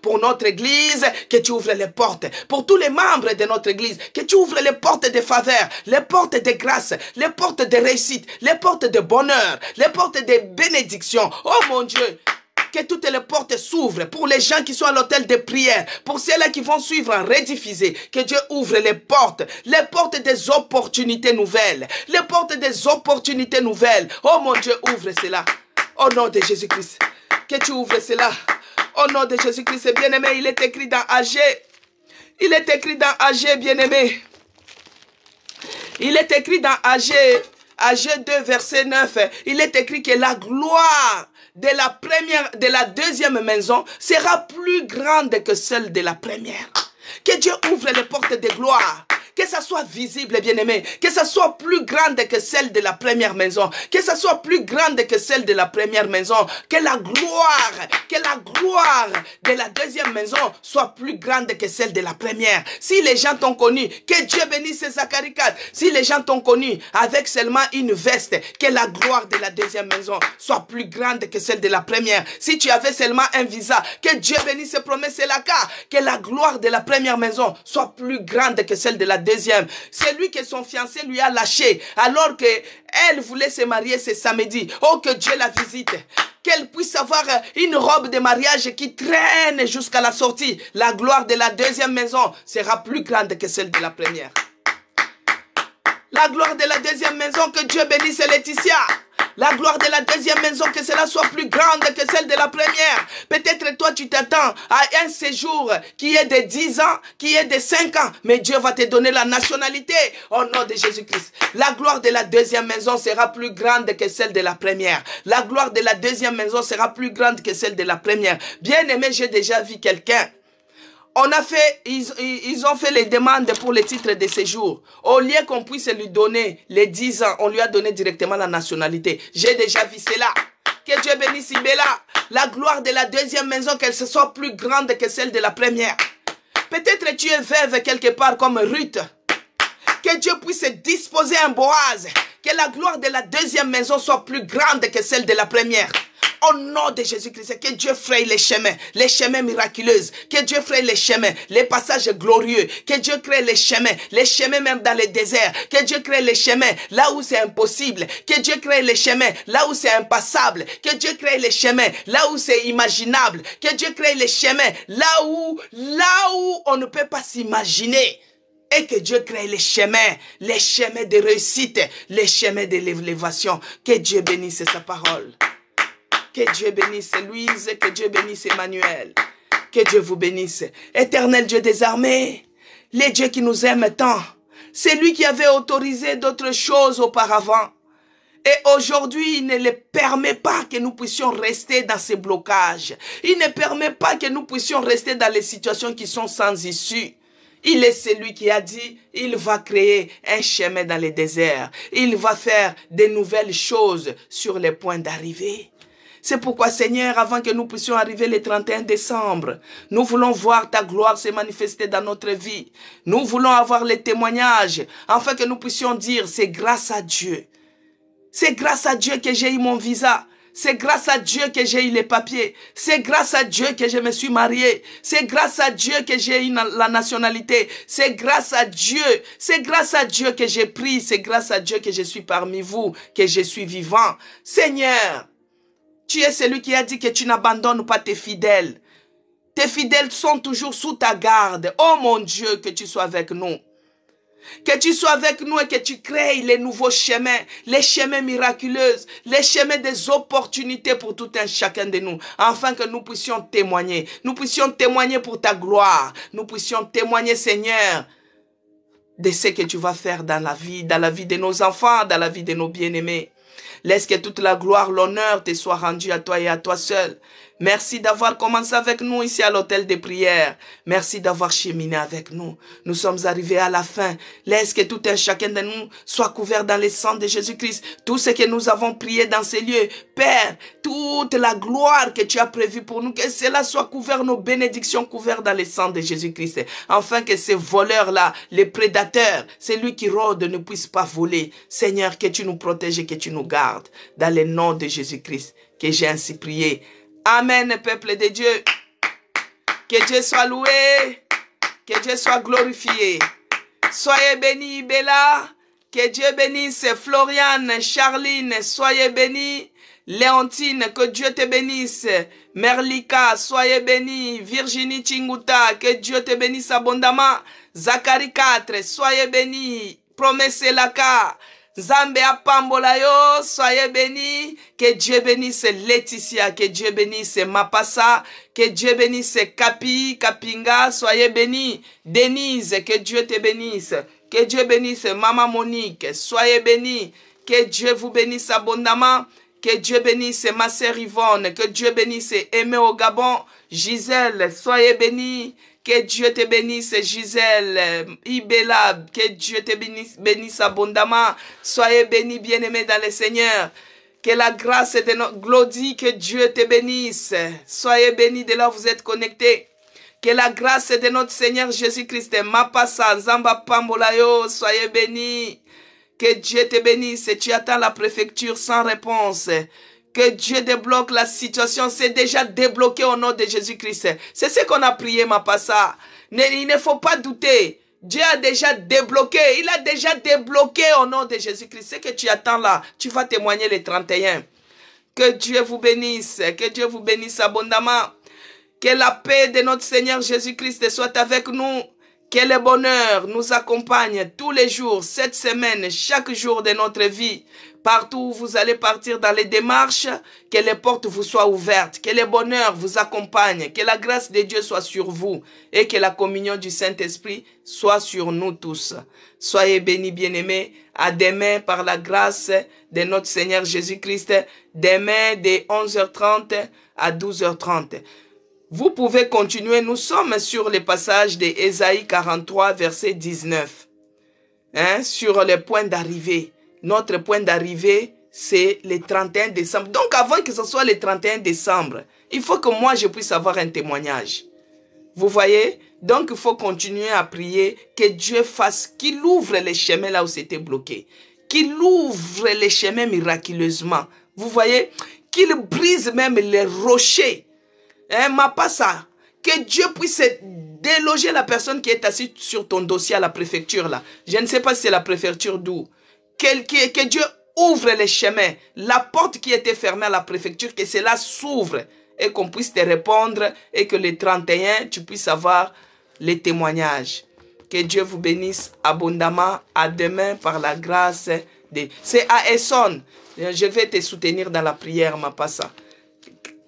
pour notre église, que tu ouvres les portes, pour tous les membres de notre église, que tu ouvres les portes de faveur, les portes de grâce, les portes de réussite, les portes de bonheur, les portes de bénédiction. Oh mon Dieu, que toutes les portes s'ouvrent pour les gens qui sont à l'hôtel de prière, pour ceux-là qui vont suivre en rediffusé. Que Dieu ouvre les portes des opportunités nouvelles, les portes des opportunités nouvelles. Oh mon Dieu, ouvre cela au nom de Jésus-Christ. Que tu ouvres cela au nom de Jésus-Christ. Bien-aimé, il est écrit dans Agé, bien-aimé. Il est écrit dans Agé 2, verset 9. Il est écrit que la gloire de la deuxième maison sera plus grande que celle de la première. Que Dieu ouvre les portes de gloire. que ça soit visible, bien-aimé, que ça soit plus grande que celle de la première maison, que ça soit plus grande que celle de la première maison, que la gloire de la deuxième maison soit plus grande que celle de la première. Si les gens t'ont connu, que Dieu bénisse Zacharie 4, si les gens t'ont connu avec seulement une veste, que la gloire de la deuxième maison soit plus grande que celle de la première. Si tu avais seulement un visa, que Dieu bénisse Promesse Elaka, que la gloire de la première maison soit plus grande que celle de la deuxième. C'est lui que son fiancé lui a lâché, alors que elle voulait se marier ce samedi. Oh, que Dieu la visite. Qu'elle puisse avoir une robe de mariage qui traîne jusqu'à la sortie. La gloire de la deuxième maison sera plus grande que celle de la première. La gloire de la deuxième maison, que Dieu bénisse Laetitia. La gloire de la deuxième maison, que cela soit plus grande que celle de la première. Peut-être toi, tu t'attends à un séjour qui est de 10 ans, qui est de 5 ans. Mais Dieu va te donner la nationalité au nom de Jésus-Christ. La gloire de la deuxième maison sera plus grande que celle de la première. La gloire de la deuxième maison sera plus grande que celle de la première. Bien aimé, j'ai déjà vu quelqu'un. Ils ont fait les demandes pour les titres de séjour. Au lieu qu'on puisse lui donner les 10 ans, on lui a donné directement la nationalité. J'ai déjà vu cela. Que Dieu bénisse Ibella. La gloire de la deuxième maison, qu'elle se soit plus grande que celle de la première. Peut-être tu es veuve quelque part comme Ruth. Que Dieu puisse disposer un Boaz. Que la gloire de la deuxième maison soit plus grande que celle de la première. Au nom de Jésus-Christ, que Dieu fraye les chemins miraculeux, que Dieu fraye les chemins, les passages glorieux, que Dieu crée les chemins même dans les déserts, que Dieu crée les chemins là où c'est impossible, que Dieu crée les chemins là où c'est impassable, que Dieu crée les chemins là où c'est imaginable, que Dieu crée les chemins là où on ne peut pas s'imaginer. Et que Dieu crée les chemins de réussite, les chemins de l'élévation. Que Dieu bénisse sa parole. Que Dieu bénisse Louise, que Dieu bénisse Emmanuel. Que Dieu vous bénisse. Éternel Dieu des armées, le Dieu qui nous aime tant. C'est lui qui avait autorisé d'autres choses auparavant. Et aujourd'hui, il ne le permet pas que nous puissions rester dans ces blocages. Il ne permet pas que nous puissions rester dans les situations qui sont sans issue. Il est celui qui a dit, il va créer un chemin dans les déserts. Il va faire de nouvelles choses sur les points d'arrivée. C'est pourquoi, Seigneur, avant que nous puissions arriver le 31 décembre, nous voulons voir ta gloire se manifester dans notre vie. Nous voulons avoir les témoignages, afin que nous puissions dire, c'est grâce à Dieu. C'est grâce à Dieu que j'ai eu mon visa. C'est grâce à Dieu que j'ai eu les papiers. C'est grâce à Dieu que je me suis marié. C'est grâce à Dieu que j'ai eu la nationalité. C'est grâce à Dieu. C'est grâce à Dieu que j'ai pris. C'est grâce à Dieu que je suis parmi vous, que je suis vivant. Seigneur, tu es celui qui a dit que tu n'abandonnes pas tes fidèles. Tes fidèles sont toujours sous ta garde. Oh mon Dieu, que tu sois avec nous. Que tu sois avec nous et que tu crées les nouveaux chemins, les chemins miraculeux, les chemins des opportunités pour tout un chacun de nous, afin que nous puissions témoigner. Nous puissions témoigner pour ta gloire. Nous puissions témoigner, Seigneur, de ce que tu vas faire dans la vie de nos enfants, dans la vie de nos bien-aimés. Laisse que toute la gloire, l'honneur te soit rendu à toi et à toi seul. Merci d'avoir commencé avec nous ici à l'hôtel de prière. Merci d'avoir cheminé avec nous. Nous sommes arrivés à la fin. Laisse que tout un chacun de nous soit couvert dans le sang de Jésus-Christ. Tout ce que nous avons prié dans ces lieux. Père, toute la gloire que tu as prévue pour nous, que cela soit couvert, nos bénédictions couvertes dans le sang de Jésus-Christ. Afin que ces voleurs-là, les prédateurs, celui qui rôde ne puisse pas voler. Seigneur, que tu nous protèges et que tu nous gardes. Dans le nom de Jésus-Christ, que j'ai ainsi prié. Amen, peuple de Dieu. Que Dieu soit loué. Que Dieu soit glorifié. Soyez bénis, Bella. Que Dieu bénisse Floriane, Charline. Soyez bénis. Léontine, que Dieu te bénisse. Merlika, soyez bénis. Virginie Chinguta, que Dieu te bénisse abondamment. Zacharie 4, soyez bénis. Promesse Laka. Zambe Apambolayo, soyez bénis. Que Dieu bénisse Laetitia, que Dieu bénisse Mapassa, que Dieu bénisse Kapi, Kapinga, soyez bénis. Denise, que Dieu te bénisse. Que Dieu bénisse Maman Monique, soyez bénis. Que Dieu vous bénisse abondamment. Que Dieu bénisse ma sœur Yvonne. Que Dieu bénisse Aimé au Gabon. Gisèle, soyez bénie. Que Dieu te bénisse, Gisèle. Ibela, que Dieu te bénisse abondamment. Soyez bénis, bien-aimés dans le Seigneur. Que la grâce de notre Glodie, que Dieu te bénisse. Soyez bénis de là où vous êtes connectés. Que la grâce de notre Seigneur Jésus-Christ, Mapasa, Zamba Pambolayo, soyez bénis. Que Dieu te bénisse. Tu attends la préfecture sans réponse. Que Dieu débloque la situation. C'est déjà débloqué au nom de Jésus-Christ. C'est ce qu'on a prié, Mapasa. Il ne faut pas douter. Dieu a déjà débloqué. Il a déjà débloqué au nom de Jésus-Christ. Ce que tu attends là, tu vas témoigner le 31. Que Dieu vous bénisse. Que Dieu vous bénisse abondamment. Que la paix de notre Seigneur Jésus-Christ soit avec nous. Que le bonheur nous accompagne tous les jours, cette semaine, chaque jour de notre vie. Partout où vous allez partir dans les démarches, que les portes vous soient ouvertes, que le bonheur vous accompagne, que la grâce de Dieu soit sur vous et que la communion du Saint-Esprit soit sur nous tous. Soyez bénis, bien-aimés. À demain par la grâce de notre Seigneur Jésus-Christ. Demain de 11h30 à 12h30. Vous pouvez continuer. Nous sommes sur le passage de Ésaïe 43, verset 19. Sur le point d'arrivée. Notre point d'arrivée, c'est le 31 décembre. Donc, avant que ce soit le 31 décembre, il faut que moi, je puisse avoir un témoignage. Vous voyez? Donc, il faut continuer à prier que Dieu fasse, qu'il ouvre les chemins là où c'était bloqué. Qu'il ouvre les chemins miraculeusement. Vous voyez? Qu'il brise même les rochers. Mapasa, que Dieu puisse déloger la personne qui est assise sur ton dossier à la préfecture là. Je ne sais pas si c'est la préfecture d'où. Que Dieu ouvre les chemins. La porte qui était fermée à la préfecture, que cela s'ouvre et qu'on puisse te répondre et que le 31, tu puisses avoir les témoignages. Que Dieu vous bénisse abondamment. À demain par la grâce de... C'est à Essonne. Je vais te soutenir dans la prière, Mapasa.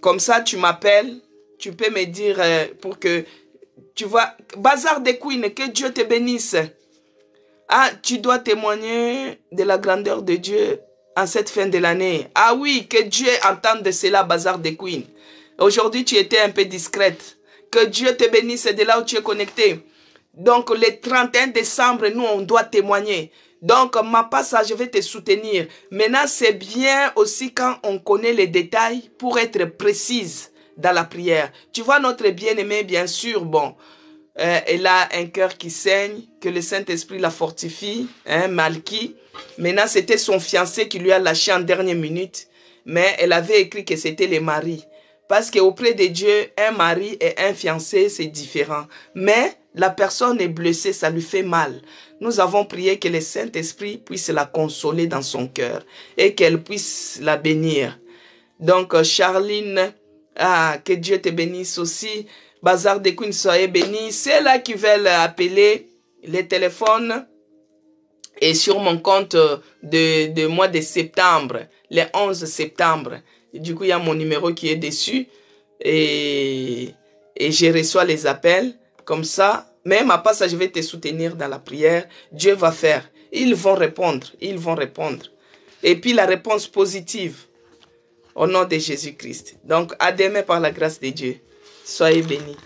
Comme ça, tu m'appelles. Tu peux me dire pour que... Tu vois, Bazar des Queens, que Dieu te bénisse. Ah, tu dois témoigner de la grandeur de Dieu en cette fin de l'année. Ah oui, que Dieu entende cela, Bazar des Queens. Aujourd'hui, tu étais un peu discrète. Que Dieu te bénisse de là où tu es connecté. Donc, le 31 décembre, nous, on doit témoigner. Donc, Mapasa, je vais te soutenir. Maintenant, c'est bien aussi quand on connaît les détails pour être précise dans la prière. Tu vois, notre bien-aimé, bien sûr, bon... elle a un cœur qui saigne, que le Saint-Esprit la fortifie, Malki. Maintenant, c'était son fiancé qui lui a lâché en dernière minute, mais elle avait écrit que c'était les maris. Parce qu'auprès de Dieu, un mari et un fiancé, c'est différent. Mais la personne est blessée, ça lui fait mal. Nous avons prié que le Saint-Esprit puisse la consoler dans son cœur et qu'elle puisse la bénir. Donc, Charline, que Dieu te bénisse aussi. Bazar des Queens, soyez bénis. C'est là qui veulent appeler les téléphones. Et sur mon compte de mois de septembre, le 11 septembre. Du coup, il y a mon numéro qui est dessus. Et je reçois les appels. Comme ça, même à part ça, je vais te soutenir dans la prière. Dieu va faire. Ils vont répondre. Ils vont répondre. Et puis la réponse positive. Au nom de Jésus-Christ. Donc, à demain par la grâce de Dieu. Soyez bénis.